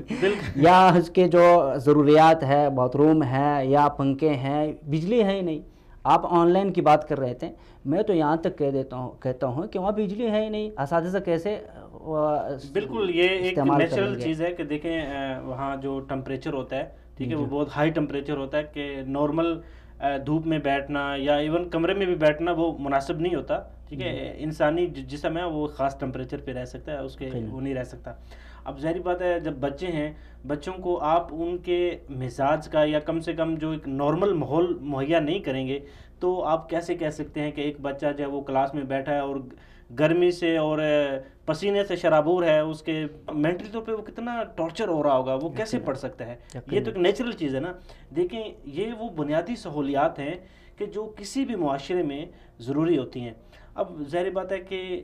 یا اس کے جو ضروریات ہے، باتھ روم ہے یا پنکھے ہیں، بجلی ہے ہی نہیں. آپ آن لائن کی بات کر رہے تھے، میں تو یہاں تک کہتا ہوں کہ وہاں بجلی ہے ہی نہیں، اساتذہ کیسے؟ بالکل، یہ ایک نیچرل چیز ہے کہ دیکھیں وہاں جو ٹمپریچر ہوتا ہے، ٹھیک ہے، وہ بہت ہائی ٹمپریچر ہوتا ہے کہ نارمل دھوپ میں بیٹھنا یا ایون کمرے میں بھی بیٹھنا وہ مناسب نہیں ہوتا. ٹھیک ہے، انسانی جسم ہے وہ خاص ٹمپریچر پہ رہ سکتا ہے، اس کے وہ نہیں رہ سکتا. اب ظاہری بات ہے جب بچے ہیں، بچوں کو آپ ان کے مزاج کا یا کم سے کم جو ایک نارمل ماحول مہیا نہیں کریں گے تو آپ کیسے کہہ سکتے ہیں کہ ایک بچہ جو ہے وہ کلاس میں بیٹھا ہے اور گرمی سے اور پسینے سے شرابور ہے، اس کے مینٹلی طور پہ وہ کتنا ٹارچر ہو رہا ہوگا، وہ کیسے پڑھ سکتا ہے؟ یہ تو ایک نیچرل چیز ہے نا. دیکھیں یہ وہ بنیادی سہولیات ہیں کہ جو کسی بھی معاشرے میں ضروری ہوتی ہیں. اب ظاہر بات ہے کہ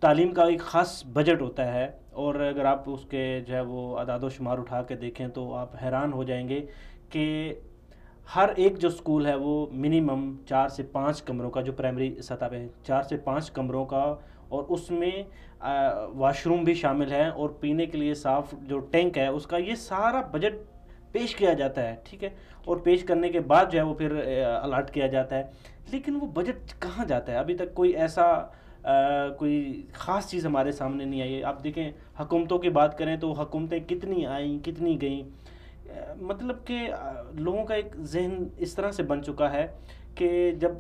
تعلیم کا ایک خاص بجٹ ہوتا ہے، اور اگر آپ اس کے جو ہے وہ اعداد و شمار اٹھا کے دیکھیں تو آپ حیران ہو جائیں گے کہ ہر ایک جو سکول ہے وہ منیمم 4 سے 5 کمروں کا، جو پرائمری سطح پہ 4 سے 5 کمروں کا، اور اس میں واش روم بھی شامل ہے اور پینے کے لیے صاف جو ٹینک ہے اس کا، یہ سارا بجٹ پیش کیا جاتا ہے. ٹھیک ہے، اور پیش کرنے کے بعد جو ہے وہ پھر الاٹ کیا جاتا ہے. لیکن وہ بجٹ کہاں جاتا ہے؟ ابھی تک کوئی ایسا کوئی خاص چیز ہمارے سامنے نہیں آئی ہے. آپ دیکھیں حکومتوں کی بات کریں تو حکومتیں کتنی آئیں کتنی گئیں، مطلب کہ لوگوں کا ایک ذہن اس طرح سے بن چکا ہے کہ جب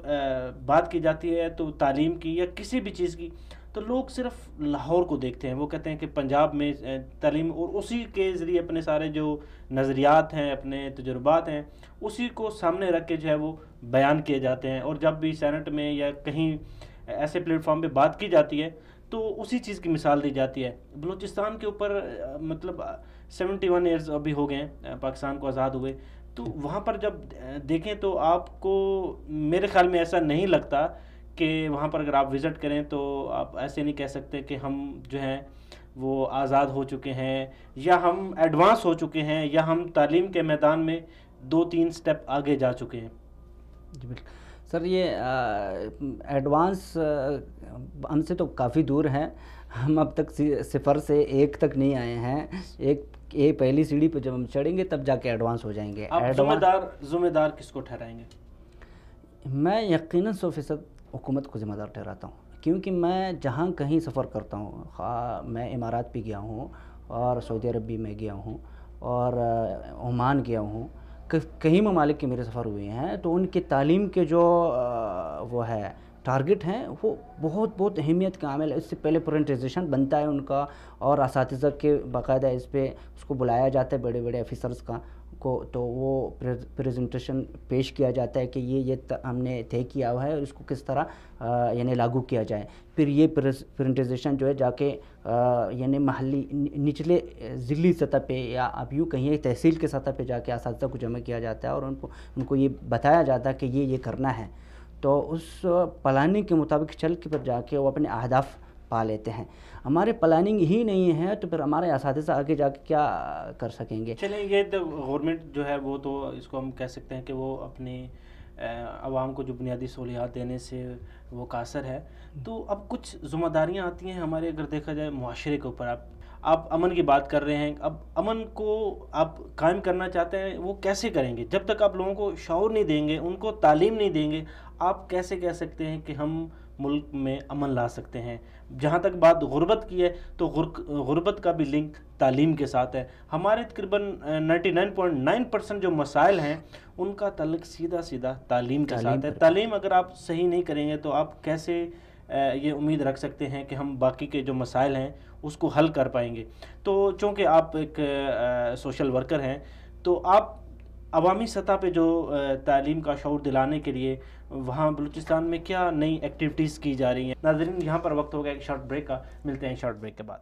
بات کی جاتی ہے تو تعلیم کی یا کسی بھی چیز کی تو لوگ صرف لاہور کو دیکھتے ہیں. وہ کہتے ہیں کہ پنجاب میں تعلیم، اور اسی کے ذریعے اپنے سارے جو نظریات ہیں، اپنے تجربات ہیں، اسی کو سامنے رکھ کے جو ہے وہ بیان کیے جاتے ہیں. اور جب بھی سینٹ میں یا کہیں ایسے پلیٹ فارم پہ بات کی جاتی ہے تو اسی چیز کی مثال دی جاتی ہے. بلوچستان کے اوپر مطلب 71 ایئرز ابھی ہو گئے ہیں پاکستان کو آزاد ہوئے، تو وہاں پر جب دیکھیں تو آپ کو میرے خیال میں ایسا نہیں لگتا کہ وہاں پر اگر آپ وزٹ کریں تو آپ ایسے نہیں کہہ سکتے کہ ہم جو ہیں وہ آزاد ہو چکے ہیں، یا ہم ایڈوانس ہو چکے ہیں، یا ہم تعلیم کے میدان میں 2-3 سٹیپ آگے جا چکے ہیں. جی بالکل سر، یہ ایڈوانس ہم سے تو کافی دور ہیں. ہم اب تک 0 سے 1 تک نہیں آئے ہیں. ایک پہلی سیڑھی پہ جب ہم چڑھیں گے تب جا کے ایڈوانس ہو جائیں گے. آپ ذمہ دار کس کو ٹھہرائیں گے؟ میں یقیناً 100% حکومت کو ذمہ دار ٹھہراتا ہوں، کیونکہ میں جہاں کہیں سفر کرتا ہوں، میں امارات بھی گیا ہوں اور سعودی عرب بھی میں گیا ہوں اور عمان گیا ہوں، کئی ممالک کے میرے سفر ہوئے ہیں، تو ان کی تعلیم کے جو وہ ہے ٹارگٹ ہیں وہ بہت اہمیت کا عامل ہے. اس سے پہلے پرزنٹیشن بنتا ہے ان کا، اور اساتذہ کے باقاعدہ اس کو بلایا جاتا ہے بڑے بڑے آفیسرز کو، تو وہ پریزنٹیشن پیش کیا جاتا ہے کہ یہ ہم نے طے کیا ہوا ہے اور اس کو کس طرح یعنی لاگو کیا جائے. پھر یہ پریزنٹیشن جو ہے جا کے یعنی محلی نچلے ضلعی سطح پہ، یا آپ یوں کہیں تحصیل کے سطح پہ جا کے اساتذہ کو جمع کیا جاتا ہے اور ان کو یہ بتایا جاتا ہے کہ یہ کرنا ہے. تو اس پلاننگ کے مطابق چل کے پھر جا کے وہ اپنے اہداف پا لیتے ہیں. ہمارے پلاننگ ہی نہیں ہے تو پھر ہمارے اساتذہ آگے جا کے کیا کر سکیں گے؟ چلیں، یہ تو گورنمنٹ جو ہے وہ تو اس کو ہم کہہ سکتے ہیں کہ وہ اپنی عوام کو جو بنیادی سہولیات دینے سے وہ قاصر ہے. تو اب کچھ ذمہ داریاں آتی ہیں ہمارے، اگر دیکھا جائے معاشرے کے اوپر. آپ امن کی بات کر رہے ہیں، اب امن کو آپ قائم کرنا چاہتے ہیں، وہ کیسے کریں گے؟ جب تک آپ لوگوں کو شعور نہیں دیں گے، ان کو تعلیم نہیں دیں گے، آپ کیسے کہہ سکتے ہیں کہ ہم ملک میں امن لا سکتے ہیں؟ جہاں تک بات غربت کی ہے تو غربت کا بھی لنک تعلیم کے ساتھ ہے. ہمارے تقریباً 99.9% جو مسائل ہیں ان کا تعلق سیدھا تعلیم کے ساتھ ہے. تعلیم اگر آپ صحیح نہیں کریں گے تو آپ کیسے یہ امید رکھ سکتے ہیں کہ ہم باقی کے جو مسائل ہیں اس کو حل کر پائیں گے؟ تو چونکہ آپ ایک سوشل ورکر ہیں، تو آپ عوامی سطح پہ جو تعلیم کا شعور دلانے کے لیے وہاں بلوچستان میں کیا نئی ایکٹیویٹیز کی جا رہی ہیں؟ ناظرین، یہاں پر وقت ہو گیا ایک شارٹ بریک کا، ملتے ہیں شارٹ بریک کے بعد.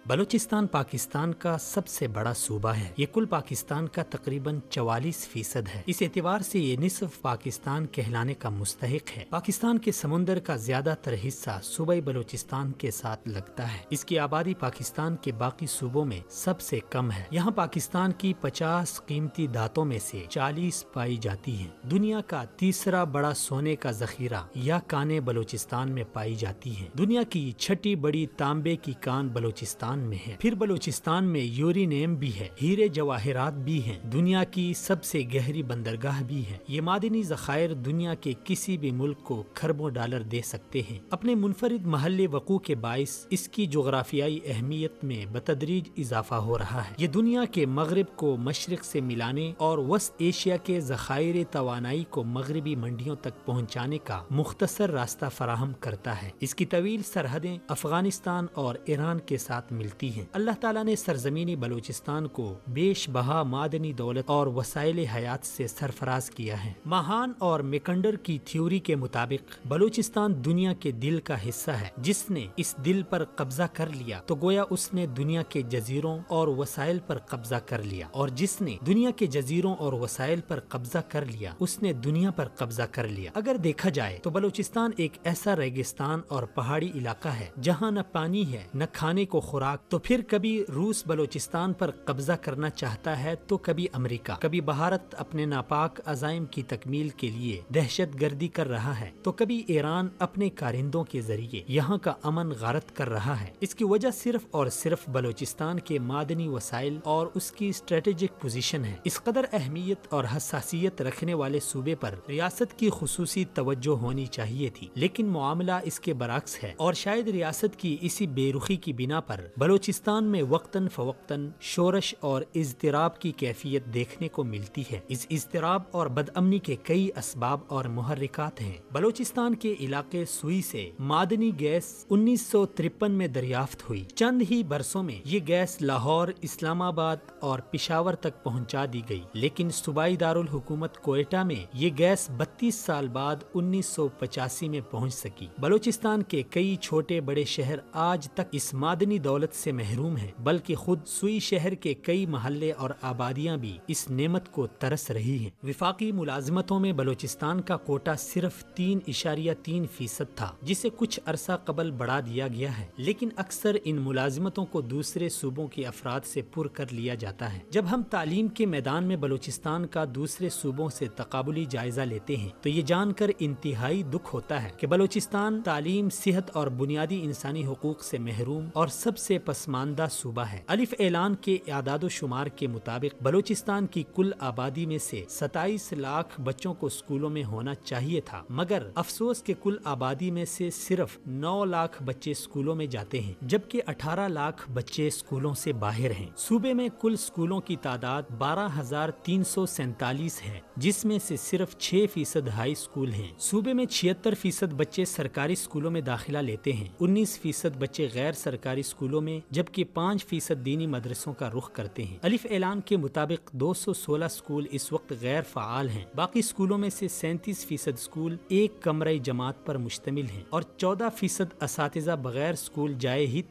بلوچستان پاکستان کا سب سے بڑا صوبہ ہے. یہ کل پاکستان کا تقریباً 44% ہے. اس اعتبار سے یہ نصف پاکستان کہلانے کا مستحق ہے. پاکستان کے سمندر کا زیادہ تر حصہ صوبہ بلوچستان کے ساتھ لگتا ہے. اس کی آبادی پاکستان کے باقی صوبوں میں سب سے کم ہے. یہاں پاکستان کی 50 قیمتی دھاتوں میں سے 40 پائی جاتی ہیں. دنیا کا تیسرا بڑا سونے کا ذخیرہ یا کانیں بلوچستان میں پائی جاتی ہیں. دنیا کی 6 بڑی تانبے کی کان بلوچستان میں ہے. پھر بلوچستان میں یورینیم بھی ہے، ہیرے جواہرات بھی ہیں، دنیا کی سب سے گہری بندرگاہ بھی ہے. یہ معدنی ذخائر دنیا کے کسی بھی ملک کو کھربوں ڈالر دے سکتے ہیں. اپنے منفرد محل وقوع کے باعث اس کی جغرافیائی اہمیت میں بتدریج اضافہ ہو رہا ہے. یہ دنیا کے مغرب کو مشرق سے ملانے اور وسط ایشیا کے ذخائر توانائی کو مغربی منڈیوں تک پہنچانے کا مختصر راستہ فراہم کرتا ہے. اس کی طویل سرحدیں افغانستان اور ایران کے ساتھ ملتی ہیں. اللہ تعالیٰ نے سرزمینی بلوچستان کو بیش بہا معدنی دولت اور وسائل حیات سے سرفراز کیا ہے. ماہان اور میکنڈر کی تھیوری کے مطابق بلوچستان دنیا کے دل کا حصہ ہے. جس نے اس دل پر قبضہ کر لیا تو گویا اس نے دنیا کے جزیروں اور وسائل پر قبضہ کر لیا، اور جس نے دنیا کے جزیروں اور وسائل پر قبضہ کر لیا اس نے دنیا پر قبضہ کر لیا. اگر دیکھا جائے تو بلوچستان ایک ایسا ریگستان اور پہاڑی علاقہ ہے جہاں نہ پانی ہے، نہ کھانے کو خوراک عراق تو پھر کبھی روس بلوچستان پر قبضہ کرنا چاہتا ہے تو کبھی امریکہ، کبھی بھارت اپنے ناپاک عزائم کی تکمیل کے لیے دہشت گردی کر رہا ہے تو کبھی ایران اپنے کارندوں کے ذریعے یہاں کا امن غارت کر رہا ہے۔ اس کی وجہ صرف اور صرف بلوچستان کے معدنی وسائل اور اس کی اسٹریٹجک پوزیشن ہے۔ اس قدر اہمیت اور حساسیت رکھنے والے صوبے پر ریاست کی خصوصی توجہ ہونی چاہیے تھی، لیکن معاملہ اس کے برعکس ہے، اور شاید ریاست کی اسی بے رخی کی بنا پر بلوچستان میں وقتاً فوقتاً شورش اور اضطراب کی کیفیت دیکھنے کو ملتی ہے۔ اس اضطراب اور بدامنی کے کئی اسباب اور محرکات ہیں۔ بلوچستان کے علاقے سوئی سے معدنی گیس 1953 میں دریافت ہوئی۔ چند ہی برسوں میں یہ گیس لاہور، اسلام آباد اور پشاور تک پہنچا دی گئی، لیکن صوبائی دارالحکومت کوئٹہ میں یہ گیس 32 سال بعد 1985 میں پہنچ سکی۔ بلوچستان کے کئی چھوٹے بڑے شہر آج تک اس معدنی دولت سے محروم ہیں، بلکہ خود سوئی شہر کے کئی محلے اور آبادیاں بھی اس نعمت کو ترس رہی ہیں۔ وفاقی ملازمتوں میں بلوچستان کا کوٹا صرف 3.3% تھا، جسے کچھ عرصہ قبل بڑھا دیا گیا ہے، لیکن اکثر ان ملازمتوں کو دوسرے صوبوں کے افراد سے پر کر لیا جاتا ہے۔ جب ہم تعلیم کے میدان میں بلوچستان کا دوسرے صوبوں سے تقابلی جائزہ لیتے ہیں تو یہ جان کر انتہائی دکھ ہوتا ہے کہ بلوچستان تعلیم، صحت اور بنیادی انسانی حقوق سے محروم اور سب سے پسماندہ صوبہ ہے۔ الف اعلان کے اعداد و شمار کے مطابق بلوچستان کی کل آبادی میں سے 27 لاکھ بچوں کو اسکولوں میں ہونا چاہیے تھا، مگر افسوس کہ کل آبادی میں سے صرف 9 لاکھ بچے اسکولوں میں جاتے ہیں، جبکہ 18 لاکھ بچے اسکولوں سے باہر ہیں۔ صوبے میں کل اسکولوں کی تعداد 12,347 ہے، جس میں سے صرف 6% ہائی اسکول ہیں۔ صوبے میں 76% بچے سرکاری اسکولوں میں داخلہ لیتے ہیں، 19% بچے غیر سرکاری اسکولوں میں، جبکہ 5% دینی مدرسوں کا رخ کرتے ہیں۔ الف اعلان کے مطابق 216 اسکول اس وقت غیر فعال ہیں۔ باقی اسکولوں میں سے 37% اسکول ایک کمرہ جماعت پر مشتمل ہیں اور 14% اساتذہ بغیر اسکول جائے ہی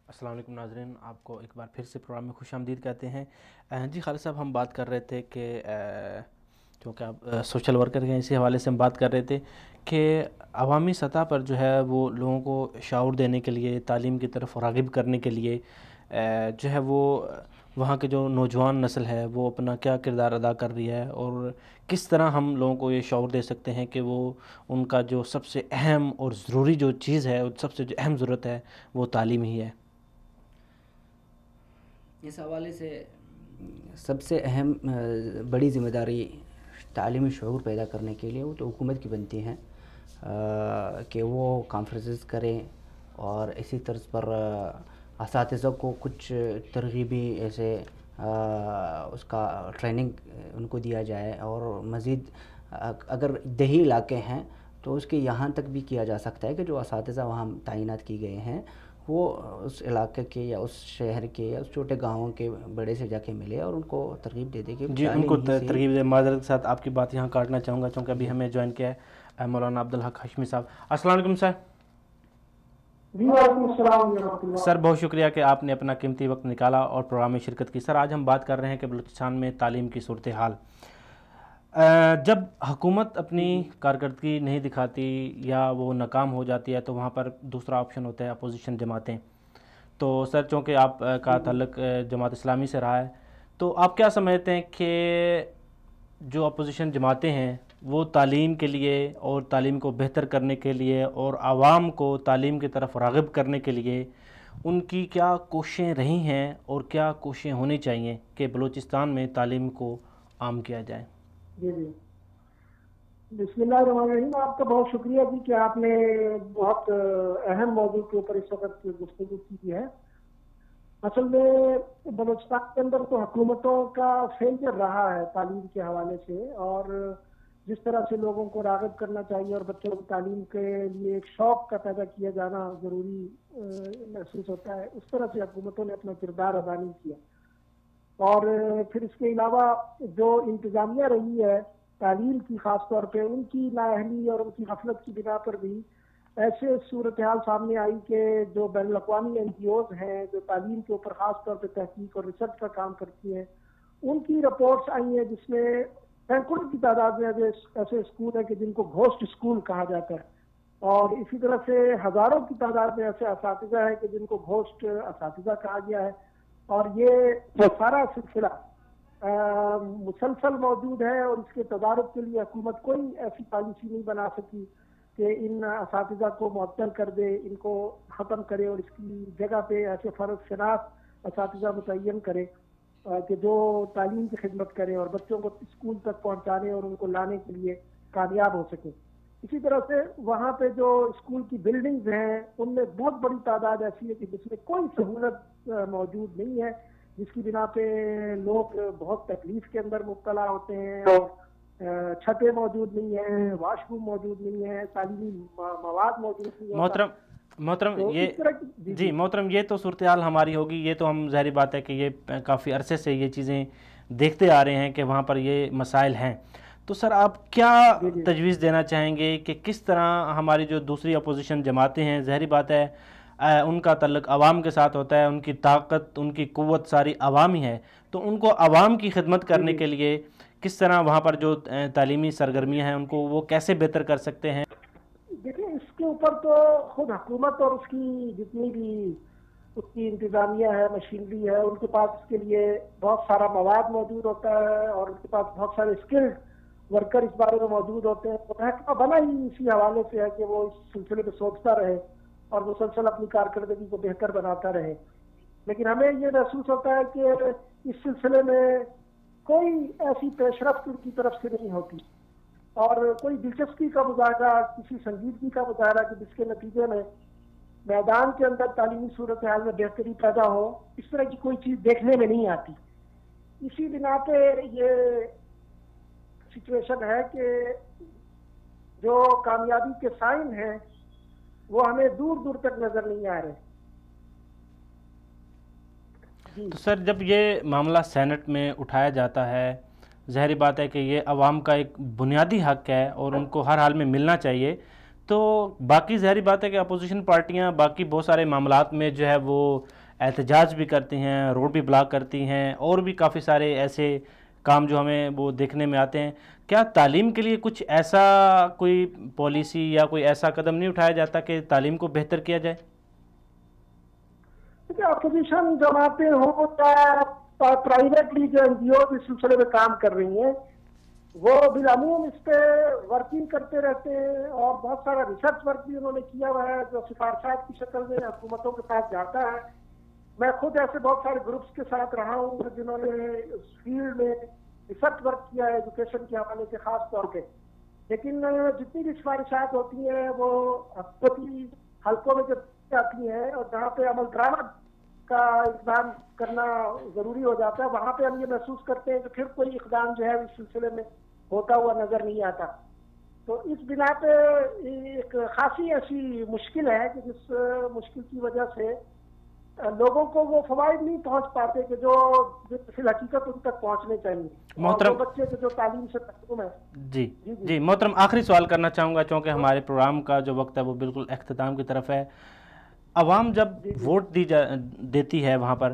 السلام علیکم ناظرین، آپ کو ایک بار پھر سے پروگرام میں خوش آمدید کہتے ہیں۔ جی خالد صاحب، ہم بات کر رہے تھے کہ چونکہ آپ سوشل ورکر ہیں، اسی حوالے سے ہم بات کر رہے تھے کہ عوامی سطح پر جو ہے وہ لوگوں کو شعور دینے کے لیے، تعلیم کی طرف راغب کرنے کے لیے جو ہے وہ وہاں کے جو نوجوان نسل ہے وہ اپنا کیا کردار ادا کر رہی ہے، اور کس طرح ہم لوگوں کو یہ شعور دے سکتے ہیں کہ وہ ان کا جو سب سے اہم اور ضروری جو چیز ہے، سب سے جو اہم ضرورت ہے وہ تعلیم ہی ہے۔ اس حوالے سے سب سے اہم بڑی ذمہ داری تعلیمی شعور پیدا کرنے کے لیے وہ تو حکومت کی بنتی ہیں کہ وہ کانفرنسز کریں اور اسی طرز پر اساتذہ کو کچھ ترغیبی ایسے اس کا ٹریننگ ان کو دیا جائے، اور مزید اگر دیہی علاقے ہیں تو اس کے یہاں تک بھی کیا جا سکتا ہے کہ جو اساتذہ وہاں تعینات کی گئے ہیں وہ اس علاقے کے یا اس شہر کے یا اس چھوٹے گاؤں کے بڑے سے جا کے ملے اور ان کو ترغیب دے دے کہ جی ان کو ترغیب دے۔ معذرت کے ساتھ آپ کی بات یہاں کاٹنا چاہوں گا چونکہ ابھی ہمیں جوائن کیا ہے مولانا عبدالحق ہاشمی صاحب۔ السلام علیکم سر۔ جی وعلیکم السلام۔ سر بہت شکریہ کہ آپ نے اپنا قیمتی وقت نکالا اور پروگرام میں شرکت کی۔ سر آج ہم بات کر رہے ہیں کہ بلوچستان میں تعلیم کی صورتحال، جب حکومت اپنی کارکردگی نہیں دکھاتی یا وہ ناکام ہو جاتی ہے تو وہاں پر دوسرا آپشن ہوتا ہے اپوزیشن جماعتیں۔ تو سر چونکہ آپ کا تعلق جماعت اسلامی سے رہا ہے، تو آپ کیا سمجھتے ہیں کہ جو اپوزیشن جماعتیں ہیں وہ تعلیم کے لیے اور تعلیم کو بہتر کرنے کے لیے اور عوام کو تعلیم کی طرف راغب کرنے کے لیے ان کی کیا کوششیں رہی ہیں اور کیا کوششیں ہونی چاہیے کہ بلوچستان میں تعلیم کو عام کیا جائے؟ جی جی، بسم اللہ الرحمن الرحیم۔ آپ کا بہت شکریہ جی کہ آپ نے بہت اہم موضوع کے اوپر اس وقت گفتگو کی ہے۔ اصل میں بلوچستان کے اندر تو حکومتوں کا فیلئر رہا ہے تعلیم کے حوالے سے، اور جس طرح سے لوگوں کو راغب کرنا چاہیے اور بچوں کی تعلیم کے لیے ایک شوق کا پیدا کیا جانا ضروری محسوس ہوتا ہے، اس طرح سے حکومتوں نے اپنا کردار ادا نہیں کیا۔ اور پھر اس کے علاوہ جو انتظامیہ رہی ہے تعلیم کی، خاص طور پہ ان کی نااہلی اور ان کی غفلت کی بنا پر بھی ایسے صورتحال سامنے آئی کہ جو بین الاقوامی NGOs ہیں جو تعلیم کے اوپر خاص طور پہ تحقیق اور ریسرچ کا کام کرتی ہیں، ان کی رپورٹس آئی ہیں جس میں سینکڑوں کی تعداد میں ایسے اسکول ہیں کہ جن کو گھوسٹ اسکول کہا جاتا ہے، اور اسی طرح سے ہزاروں کی تعداد میں ایسے اساتذہ ہیں کہ جن کو گھوسٹ اساتذہ کہا گیا ہے، اور یہ سارا سلسلہ مسلسل موجود ہے، اور اس کے تدارک کے لیے حکومت کوئی ایسی پالیسی نہیں بنا سکی کہ ان اساتذہ کو معطل کر دے، ان کو ختم کرے اور اس کی جگہ پہ ایسے فرض شناس اساتذہ متعین کرے کہ جو تعلیم کی خدمت کرے اور بچوں کو اسکول تک پہنچانے اور ان کو لانے کے لیے کامیاب ہو سکے۔ اسی طرح سے وہاں پہ جو اسکول کی بلڈنگز ہیں ان میں بہت بڑی تعداد ایسی ہے کہ جس میں کوئی سہولت موجود نہیں ہے، جس کی بنا پہ لوگ بہت تکلیف کے اندر مبتلا ہوتے ہیں، اور چھتیں موجود نہیں ہیں، واش روم موجود نہیں ہے، تعلیمی مواد موجود نہیں ہے۔ محترم یہ تو صورتحال ہماری ہوگی، یہ تو ہم ظاہری بات ہے کہ یہ کافی عرصے سے یہ چیزیں دیکھتے آ رہے ہیں کہ وہاں پر یہ مسائل ہیں۔ تو سر آپ کیا تجویز دینا چاہیں گے کہ کس طرح ہماری جو دوسری اپوزیشن جماعتیں ہیں، ظاہری بات ہے ان کا تعلق عوام کے ساتھ ہوتا ہے، ان کی طاقت ان کی قوت ساری عوامی ہے، تو ان کو عوام کی خدمت کرنے کے لیے کس طرح وہاں پر جو تعلیمی سرگرمیاں ہیں ان کو وہ کیسے بہتر کر سکتے ہیں؟ دیکھیں اس کے اوپر تو خود حکومت اور اس کی جتنی بھی اس کی انتظامیہ ہے، مشینری ہے، ان کے پاس اس کے لیے بہت سارا مواد موجود ہوتا ہے، اور ان کے پاس بہت سارے اسکلڈ ورکر اس بارے میں موجود ہوتے ہیں۔ تو محکمہ بنا ہی اسی حوالے سے ہے کہ وہ اس سلسلے میں سوچتا رہے اور مسلسل اپنی کارکردگی کو بہتر بناتا رہے، لیکن ہمیں یہ محسوس ہوتا ہے کہ اس سلسلے میں کوئی ایسی پیش رفت ان کی طرف سے نہیں ہوتی، اور کوئی دلچسپی کا مظاہرہ، کسی سنجیدگی کا مظاہرہ کہ جس کے نتیجے میں میدان کے اندر تعلیمی صورتحال میں بہتری پیدا ہو، اس طرح کی کوئی چیز دیکھنے میں نہیں آتی۔ اسی بنا پہ یہ سچویشن ہے کہ جو کامیابی کے سائن ہیں وہ ہمیں دور دور تک نظر نہیں آ رہے۔ تو سر جب یہ معاملہ سینٹ میں اٹھایا جاتا ہے، ظاہری بات ہے کہ یہ عوام کا ایک بنیادی حق ہے اور ان کو ہر حال میں ملنا چاہیے، تو باقی ظاہری بات ہے کہ اپوزیشن پارٹیاں باقی بہت سارے معاملات میں جو ہے وہ احتجاج بھی کرتی ہیں، روڈ بھی بلاک کرتی ہیں، اور بھی کافی سارے ایسے کام جو ہمیں وہ دیکھنے میں آتے ہیں۔ کیا تعلیم کے لیے کچھ ایسا کوئی پالیسی یا کوئی ایسا قدم نہیں اٹھایا جاتا کہ تعلیم کو بہتر کیا جائے؟ اپوزیشن جماعتیں ہوں یا پرائیویٹلی جو NGOs اس سلسلے میں کام کر رہی ہیں وہ بالعموم اس پہ ورکنگ کرتے رہتے ہیں، اور بہت سارا ریسرچ ورک بھی انہوں نے کیا ہوا ہے جو سفارشات کی شکل میں حکومتوں کے پاس جاتا ہے۔ میں خود ایسے بہت سارے گروپس کے ساتھ رہا ہوں جنہوں نے اس فیلڈ میں ریسرچ ورک کیا ہے ایجوکیشن کے حوالے سے خاص طور پہ، لیکن جتنی بھی سفارشات ہوتی ہیں وہ حکومتی حلقوں میں جب آتی ہیں اور جہاں پہ عمل درآمد کا اقدام کرنا ضروری ہو جاتا ہے، وہاں پہ ہم یہ محسوس کرتے ہیں کہ پھر کوئی اقدام جو ہے اس سلسلے میں ہوتا ہوا نظر نہیں آتا۔ تو اس بنا پہ ایک خاصی ایسی مشکل ہے کہ جس مشکل کی وجہ سے لوگوں کو وہ فوائد نہیں پہنچ پاتے کہ جو فی الحقیقت ان تک پہنچنے چاہیے، محترم بچے کے جو تعلیم سے محروم ہے۔ جی محترم آخری سوال کرنا چاہوں گا چونکہ ہمارے پروگرام کا جو وقت ہے وہ بالکل اختتام کی طرف ہے۔ عوام جب ووٹ دیتی ہے وہاں پر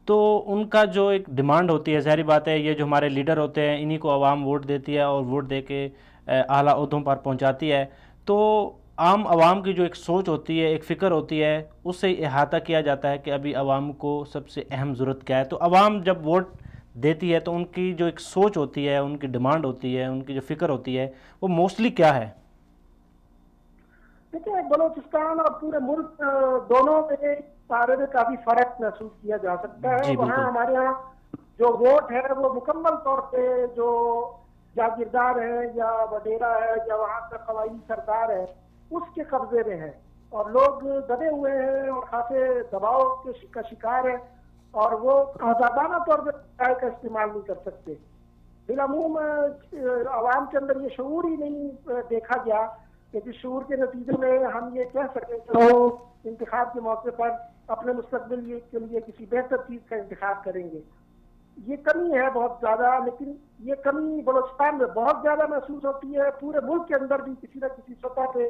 تو ان کا جو ایک ڈیمانڈ ہوتی ہے، ظاہری بات ہے یہ جو ہمارے لیڈر ہوتے ہیں انہی کو عوام ووٹ دیتی ہے اور ووٹ دے کے اعلیٰ عہدوں پر پہنچاتی ہے، تو عام عوام کی جو ایک سوچ ہوتی ہے، ایک فکر ہوتی ہے، اس سے احاطہ کیا جاتا ہے کہ ابھی عوام کو سب سے اہم ضرورت کیا ہے۔ تو عوام جب ووٹ دیتی ہے تو ان کی جو ایک سوچ ہوتی ہے، ان کی ڈیمانڈ ہوتی ہے، ان کی جو فکر ہوتی ہے وہ موسٹلی کیا ہے؟ دیکھیں بلوچستان اور پورے ملک دونوں میں بارے میں کافی فرق محسوس کیا جا سکتا ہے۔ وہاں ہمارے یہاں جو ووٹ ہے وہ مکمل طور پہ جو جاگیردار ہے یا وڈیرا ہے یا وہاں کا قبائلی سردار ہے اس کے قبضے میں ہے، اور لوگ دبے ہوئے ہیں اور خاصے دباؤ کا شکار ہے، اور وہ آزادانہ طور پہ رائے کا استعمال نہیں کر سکتے۔ بالعموم عوام کے اندر یہ شعور ہی نہیں دیکھا گیا کہ جس شعور کے نتیجے میں ہم یہ کہہ سکیں کہ وہ انتخاب کے موقع پر اپنے مستقبل کے لیے کسی بہتر چیز کا انتخاب کریں گے۔ یہ کمی ہے بہت زیادہ، لیکن یہ کمی بلوچستان میں بہت زیادہ محسوس ہوتی ہے۔ پورے ملک کے اندر بھی کسی نہ کسی سطح پہ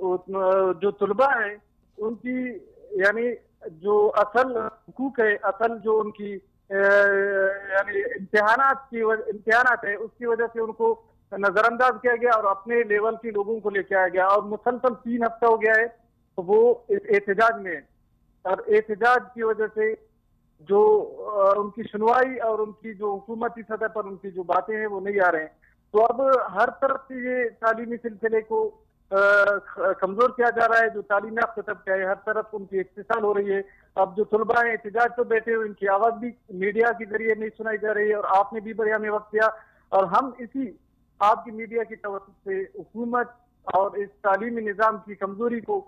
جو طلبہ ہیں ان کی یعنی جو اصل حقوق ہے، اصل جو ان کی یعنی امتحانات ہے، اس کی وجہ سے ان کو نظر انداز کیا گیا اور اپنے لیول کے لوگوں کو لے کے آیا گیا، اور مسلسل 3 ہفتہ ہو گیا ہے تو وہ احتجاج میں ہے، اور احتجاج کی وجہ سے جو ان کی سنوائی اور ان کی جو حکومتی سطح پر ان کی جو باتیں ہیں وہ نہیں آ رہے ہیں۔ تو اب ہر طرف سے یہ تعلیمی سلسلے کو کمزور کیا جا رہا ہے، جو تعلیم یافتہ طبقہ ہے ہر طرف ان کی استحصال ہو رہی ہے۔ اب جو طلبہ ہیں احتجاج تو بیٹھے ہوئے، ان کی آواز بھی میڈیا کے ذریعے نہیں سنائی جا رہی ہے، اور آپ نے بھی بیان وقت کیا، اور ہم اسی آپ کی میڈیا کی توسط سے حکومت اور اس تعلیمی نظام کی کمزوری کو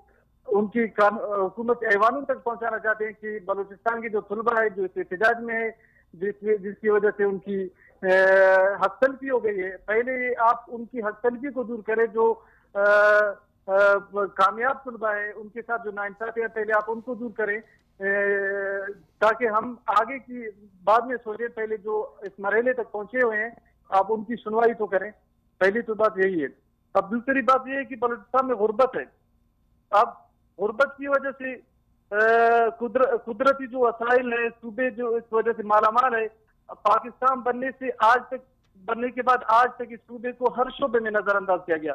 ان کی حکومت ایوانوں تک پہنچانا چاہتے ہیں کہ بلوچستان کے جو طلبہ ہے جو اس احتجاج میں ہے، جس کی وجہ سے ان کی حق تلفی ہو گئی ہے، پہلے آپ ان کی حق تلفی کو دور کریں، جو کامیاب طلبہ ہے ان کے ساتھ جو ناانصافی ہے پہلے آپ ان کو دور کریں، تاکہ ہم آگے کی بعد میں سوچیں، پہلے جو اس مرحلے تک پہنچے ہوئے ہیں آپ ان کی سنوائی تو کریں، پہلی تو بات یہی ہے۔ اب دوسری بات یہ ہے کہ بلوچستان میں غربت ہے، اب غربت کی وجہ سے قدرتی جو وسائل ہے، صوبے جو اس وجہ سے مالا مال ہے، پاکستان بننے کے بعد آج تک اس صوبے کو ہر شعبے میں نظر انداز کیا گیا،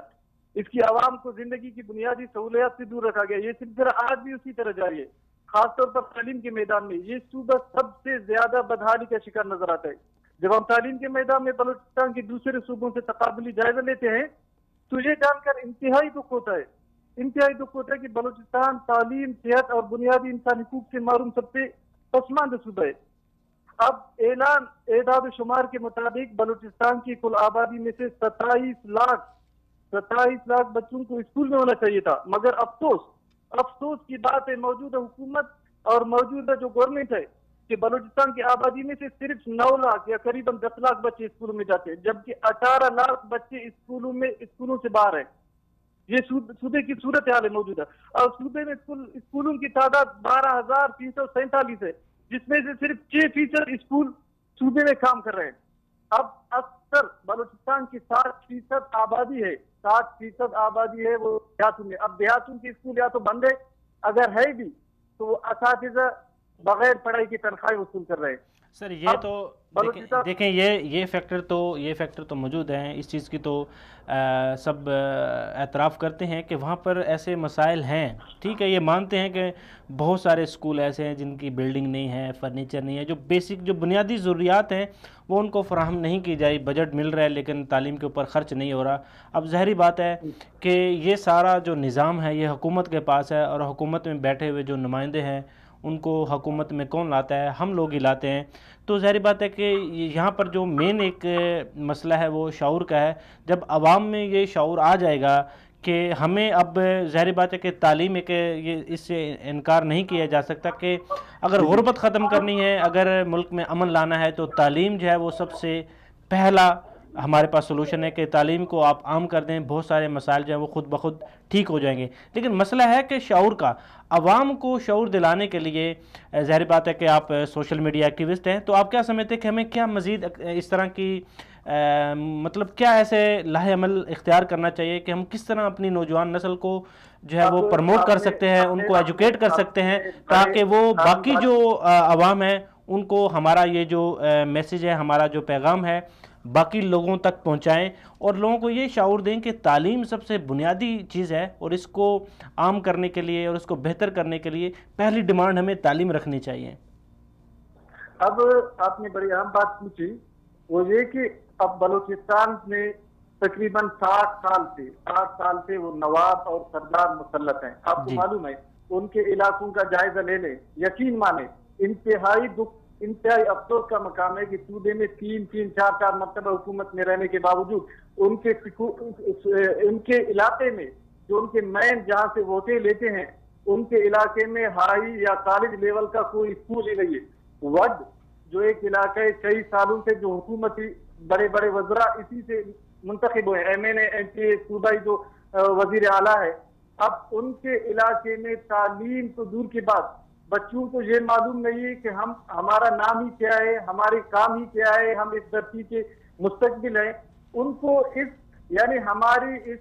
اس کی عوام کو زندگی کی بنیادی سہولیات سے دور رکھا گیا، یہ سلسلہ آج بھی اسی طرح جاری ہے۔ خاص طور پر تعلیم کے میدان میں یہ صوبہ سب سے زیادہ بدحالی کا شکار نظر آتا ہے۔ جب ہم تعلیم کے میدان میں بلوچستان کے دوسرے صوبوں سے تقابلی جائزہ لیتے ہیں تو یہ جان کر انتہائی دکھ ہوتا ہے کہ بلوچستان تعلیم، صحت اور بنیادی انسانی حقوق سے محروم سب سے پسماندہ صوبہ ہے۔ اب اعلان اعداد و شمار کے مطابق بلوچستان کی کل آبادی میں سے 27 لاکھ بچوں کو اسکول میں ہونا چاہیے تھا، مگر افسوس کی بات ہے موجودہ حکومت اور موجودہ جو گورنمنٹ ہے کہ بلوچستان کی آبادی میں سے صرف 9 لاکھ یا قریب 10 لاکھ بچے اسکولوں میں جاتے ہیں، جبکہ 18 لاکھ بچے اسکولوں سے باہر ہیں۔ یہ صوبے کی صورت حال ہے موجودہ، اور صوبے میں اسکولوں کی تعداد 12,347 ہے، جس میں سے صرف 6% اسکول صوبے میں کام کر رہے ہیں۔ اب اکثر بلوچستان کی 60% آبادی ہے وہ دیہاتوں میں، اب دیہاتوں کے اسکول یا تو بند ہے، اگر ہے بھی تو اساتذہ بغیر پڑھائی کی تنخواہیں وصول کر رہے ہیں۔ سر یہ تو دیکھیں یہ فیکٹر تو موجود ہیں، اس چیز کی تو سب اعتراف کرتے ہیں کہ وہاں پر ایسے مسائل ہیں، ٹھیک ہے، یہ مانتے ہیں کہ بہت سارے اسکول ایسے ہیں جن کی بلڈنگ نہیں ہے، فرنیچر نہیں ہے، جو بیسک جو بنیادی ضروریات ہیں وہ ان کو فراہم نہیں کی جائے، بجٹ مل رہا ہے لیکن تعلیم کے اوپر خرچ نہیں ہو رہا۔ اب ظاہری بات ہے کہ یہ سارا جو نظام ہے یہ حکومت کے پاس ہے، اور حکومت میں بیٹھے ہوئے جو نمائندے ہیں ان کو حکومت میں کون لاتا ہے؟ ہم لوگ ہی لاتے ہیں۔ تو ظاہری بات ہے کہ یہاں پر جو مین ایک مسئلہ ہے وہ شعور کا ہے۔ جب عوام میں یہ شعور آ جائے گا کہ ہمیں اب ظاہری بات ہے کہ تعلیم ایک یہ اس سے انکار نہیں کیا جا سکتا کہ اگر غربت ختم کرنی ہے، اگر ملک میں امن لانا ہے تو تعلیم جو ہے وہ سب سے پہلا ہمارے پاس سلوشن ہے کہ تعلیم کو آپ عام کر دیں، بہت سارے مسائل جو ہیں وہ خود بخود ٹھیک ہو جائیں گے۔ لیکن مسئلہ ہے کہ شعور کا، عوام کو شعور دلانے کے لیے ظاہر بات ہے کہ آپ سوشل میڈیا ایکٹیوسٹ ہیں، تو آپ کیا سمجھتے ہیں کہ ہمیں کیا مزید اس طرح کی مطلب کیا ایسے لاہ عمل اختیار کرنا چاہیے کہ ہم کس طرح اپنی نوجوان نسل کو جو ہے وہ پروموٹ کر سکتے ہیں، ان کو ایجوکیٹ کر سکتے ہیں تاکہ وہ باقی جو عوام ہیں ان کو ہمارا یہ جو میسیج ہے، ہمارا جو پیغام ہے باقی لوگوں تک پہنچائیں، اور لوگوں کو یہ شعور دیں کہ تعلیم سب سے بنیادی چیز ہے، اور اس کو عام کرنے کے لیے اور اس کو بہتر کرنے کے لیے پہلی ڈیمانڈ ہمیں تعلیم رکھنی چاہیے۔ اب آپ نے بڑی اہم بات پوچھی، وہ یہ کہ اب بلوچستان میں تقریباً 60 سال سے وہ نواب اور سردار مسلط ہیں۔ آپ کو معلوم ہے ان کے علاقوں کا جائزہ لے لیں، یقین مانیں انتہائی افسوس کا مقام ہے کہ صوبے میں 3-4 مرتبہ حکومت میں رہنے کے باوجود ان کے علاقے میں جو ان کے مین جہاں سے ووٹیں لیتے ہیں ان کے علاقے میں ہائی یا کالج لیول کا کوئی اسکول ہی نہیں ہے۔ وڈ جو ایک علاقہ ہے کئی سالوں سے جو حکومتی بڑے بڑے وزراء اسی سے منتخب ہوئے، ایم این اے، ایم پی اے، صوبائی جو وزیر اعلیٰ ہے، اب ان کے علاقے میں تعلیم تو دور کی بات، بچوں کو یہ معلوم نہیں ہے کہ ہمارا نام ہی کیا ہے، ہمارے کام ہی کیا ہے، ہم اس دھرتی کے مستقبل ہیں۔ ان کو یعنی ہماری اس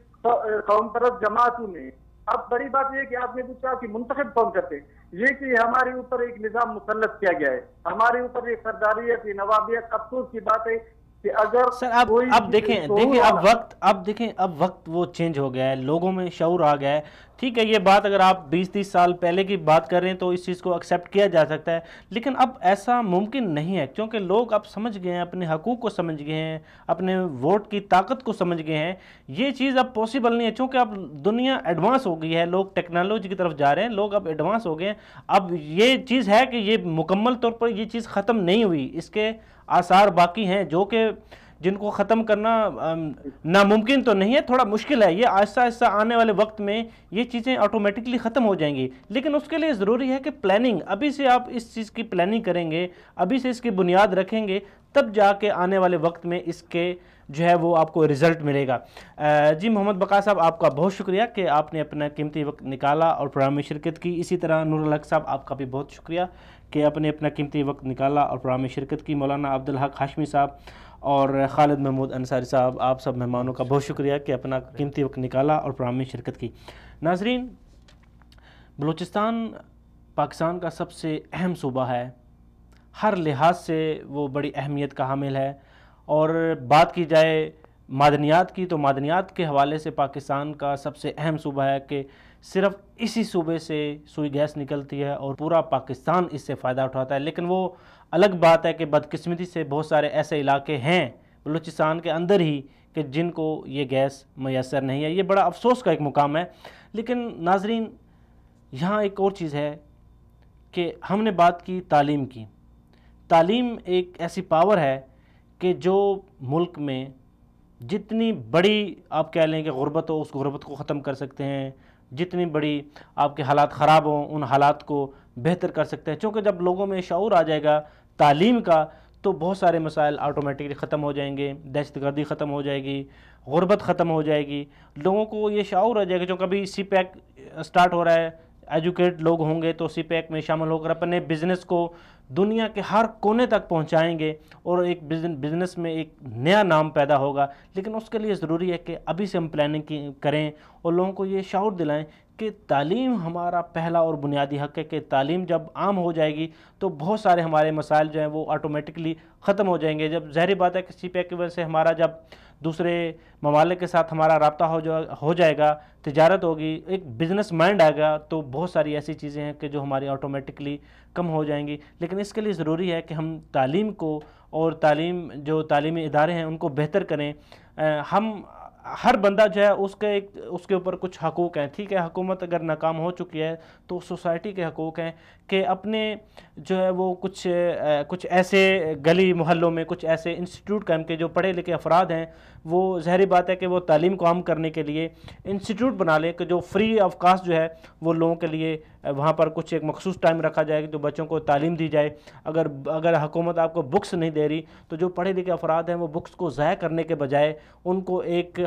قوم پرست جماعتوں نے اب بڑی بات یہ کہ آپ نے پوچھا کہ منتخب کون کرتے ہیں، یہ کہ ہمارے اوپر ایک نظام مسلط کیا گیا ہے، ہمارے اوپر ایک سرداریت، یہ نوابیت. افسوس کی بات ہے کہ اگر سر اب دیکھیں اب وقت وہ چینج ہو گیا ہے، لوگوں میں شعور آ گیا ہے. ٹھیک ہے، یہ بات اگر آپ 20-30 سال پہلے کی بات کر رہے ہیں تو اس چیز کو ایکسیپٹ کیا جا سکتا ہے، لیکن اب ایسا ممکن نہیں ہے، کیونکہ لوگ اب سمجھ گئے ہیں، اپنے حقوق کو سمجھ گئے ہیں، اپنے ووٹ کی طاقت کو سمجھ گئے ہیں. یہ چیز اب پاسبل نہیں ہے، چونکہ اب دنیا ایڈوانس ہو گئی ہے، لوگ ٹیکنالوجی کی طرف جا رہے ہیں، لوگ اب ایڈوانس ہو گئے ہیں. اب یہ چیز ہے کہ یہ مکمل طور پر یہ چیز ختم نہیں ہوئی، اس کے آثار باقی ہیں جو کہ جن کو ختم کرنا ناممکن تو نہیں ہے، تھوڑا مشکل ہے. یہ آہستہ آہستہ آنے والے وقت میں یہ چیزیں آٹومیٹکلی ختم ہو جائیں گی، لیکن اس کے لیے ضروری ہے کہ پلاننگ، ابھی سے آپ اس چیز کی پلاننگ کریں گے، ابھی سے اس کی بنیاد رکھیں گے، تب جا کے آنے والے وقت میں اس کے جو ہے وہ آپ کو رزلٹ ملے گا. جی محمد بقا صاحب، آپ کا بہت شکریہ کہ آپ نے اپنا قیمتی وقت نکالا اور پروگرام میں شرکت کی. اسی طرح نور الحق صاحب، آپ کا بھی بہت شکریہ کہ آپ نے اپنا قیمتی وقت نکالا اور پروگرام میں شرکت کی. مولانا عبدالحق ہاشمی صاحب اور خالد محمود انصاری صاحب، آپ سب مہمانوں کا بہت شکریہ کہ اپنا قیمتی وقت نکالا اور پروگرام میں شرکت کی. ناظرین، بلوچستان پاکستان کا سب سے اہم صوبہ ہے، ہر لحاظ سے وہ بڑی اہمیت کا حامل ہے. اور بات کی جائے معدنیات کی تو معدنیات کے حوالے سے پاکستان کا سب سے اہم صوبہ ہے کہ صرف اسی صوبے سے سوئی گیس نکلتی ہے اور پورا پاکستان اس سے فائدہ اٹھاتا ہے. لیکن وہ الگ بات ہے کہ بدقسمتی سے بہت سارے ایسے علاقے ہیں بلوچستان کے اندر ہی کہ جن کو یہ گیس میسر نہیں ہے. یہ بڑا افسوس کا ایک مقام ہے. لیکن ناظرین، یہاں ایک اور چیز ہے کہ ہم نے بات کی تعلیم کی. تعلیم ایک ایسی پاور ہے کہ جو ملک میں جتنی بڑی آپ کہہ لیں کہ غربت ہو، اس غربت کو ختم کر سکتے ہیں. جتنی بڑی آپ کے حالات خراب ہوں، ان حالات کو بہتر کر سکتے ہیں. چونکہ جب لوگوں میں شعور آ جائے گا تعلیم کا تو بہت سارے مسائل آٹومیٹکلی ختم ہو جائیں گے. دہشت گردی ختم ہو جائے گی، غربت ختم ہو جائے گی. لوگوں کو یہ شعور آ جائے گا. جو کبھی سی پیک سٹارٹ ہو رہا ہے، ایجوکیٹ لوگ ہوں گے تو سی پیک میں شامل ہو کر اپنے بزنس کو دنیا کے ہر کونے تک پہنچائیں گے اور ایک بزنس میں ایک نیا نام پیدا ہوگا. لیکن اس کے لیے ضروری ہے کہ ابھی سے ہم پلاننگ کریں اور لوگوں کو یہ شعور دلائیں کہ تعلیم ہمارا پہلا اور بنیادی حق ہے. کہ تعلیم جب عام ہو جائے گی تو بہت سارے ہمارے مسائل جو ہیں وہ آٹومیٹکلی ختم ہو جائیں گے. جب ظاہری بات ہے کہ سی پیک کی وجہ سے ہمارا جب دوسرے ممالک کے ساتھ ہمارا رابطہ ہو جائے گا، تجارت ہوگی، ایک بزنس مائنڈ آئے گا، تو بہت ساری ایسی چیزیں ہیں کہ جو ہماری آٹومیٹکلی کم ہو جائیں گی. لیکن اس کے لیے ضروری ہے کہ ہم تعلیم کو اور جو تعلیمی ادارے ہیں ان کو بہتر کریں. ہم ہر بندہ جو ہے اس کے اوپر کچھ حقوق ہیں. ٹھیک ہے، حکومت اگر ناکام ہو چکی ہے تو سوسائٹی کے حقوق ہیں کہ اپنے جو ہے وہ کچھ ایسے گلی محلوں میں کچھ ایسے انسٹیٹیوٹ قائم کے جو پڑھے لکھے افراد ہیں وہ ظاہری بات ہے کہ وہ تعلیم کو عام کرنے کے لیے انسٹیٹیوٹ بنا لیں کہ جو فری آف کاسٹ جو ہے وہ لوگوں کے لیے وہاں پر کچھ ایک مخصوص ٹائم رکھا جائے کہ جو بچوں کو تعلیم دی جائے. اگر حکومت آپ کو بکس نہیں دے رہی تو جو پڑھے لکھے افراد ہیں وہ بکس کو ضائع کرنے کے بجائے ان کو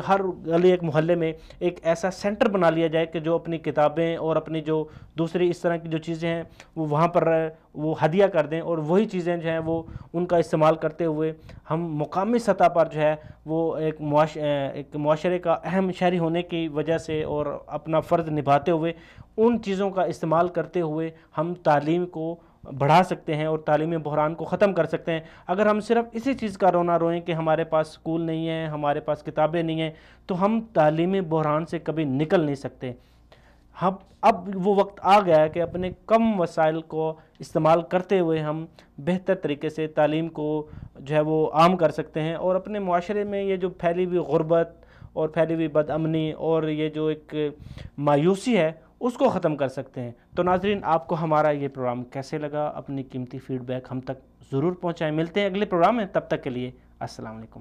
ہر گلی ایک محلے میں ایک ایسا سینٹر بنا لیا جائے کہ جو اپنی کتابیں اور اپنی جو دوسری اس طرح کی جو چیزیں ہیں وہ وہاں پر وہ ہدیہ کر دیں اور وہی چیزیں جو ہیں وہ ان کا استعمال کرتے ہوئے ہم مقامی سطح پر جو ہے وہ ایک معاشرے کا اہم شہری ہونے کی وجہ سے اور اپنا فرض نبھاتے ہوئے ان چیزوں کا استعمال کرتے ہوئے ہم تعلیم کو بڑھا سکتے ہیں اور تعلیمی بحران کو ختم کر سکتے ہیں. اگر ہم صرف اسی چیز کا رونا روئیں کہ ہمارے پاس سکول نہیں ہیں، ہمارے پاس کتابیں نہیں ہیں، تو ہم تعلیمی بحران سے کبھی نکل نہیں سکتے. اب وہ وقت آ گیا ہے کہ اپنے کم وسائل کو استعمال کرتے ہوئے ہم بہتر طریقے سے تعلیم کو جو ہے وہ عام کر سکتے ہیں اور اپنے معاشرے میں یہ جو پھیلی ہوئی غربت اور پھیلی ہوئی بد امنی اور یہ جو ایک مایوسی ہے اس کو ختم کر سکتے ہیں. تو ناظرین، آپ کو ہمارا یہ پروگرام کیسے لگا؟ اپنی قیمتی فیڈ بیک ہم تک ضرور پہنچائیں. ملتے ہیں اگلے پروگرام میں، تب تک کے لیے السلام علیکم.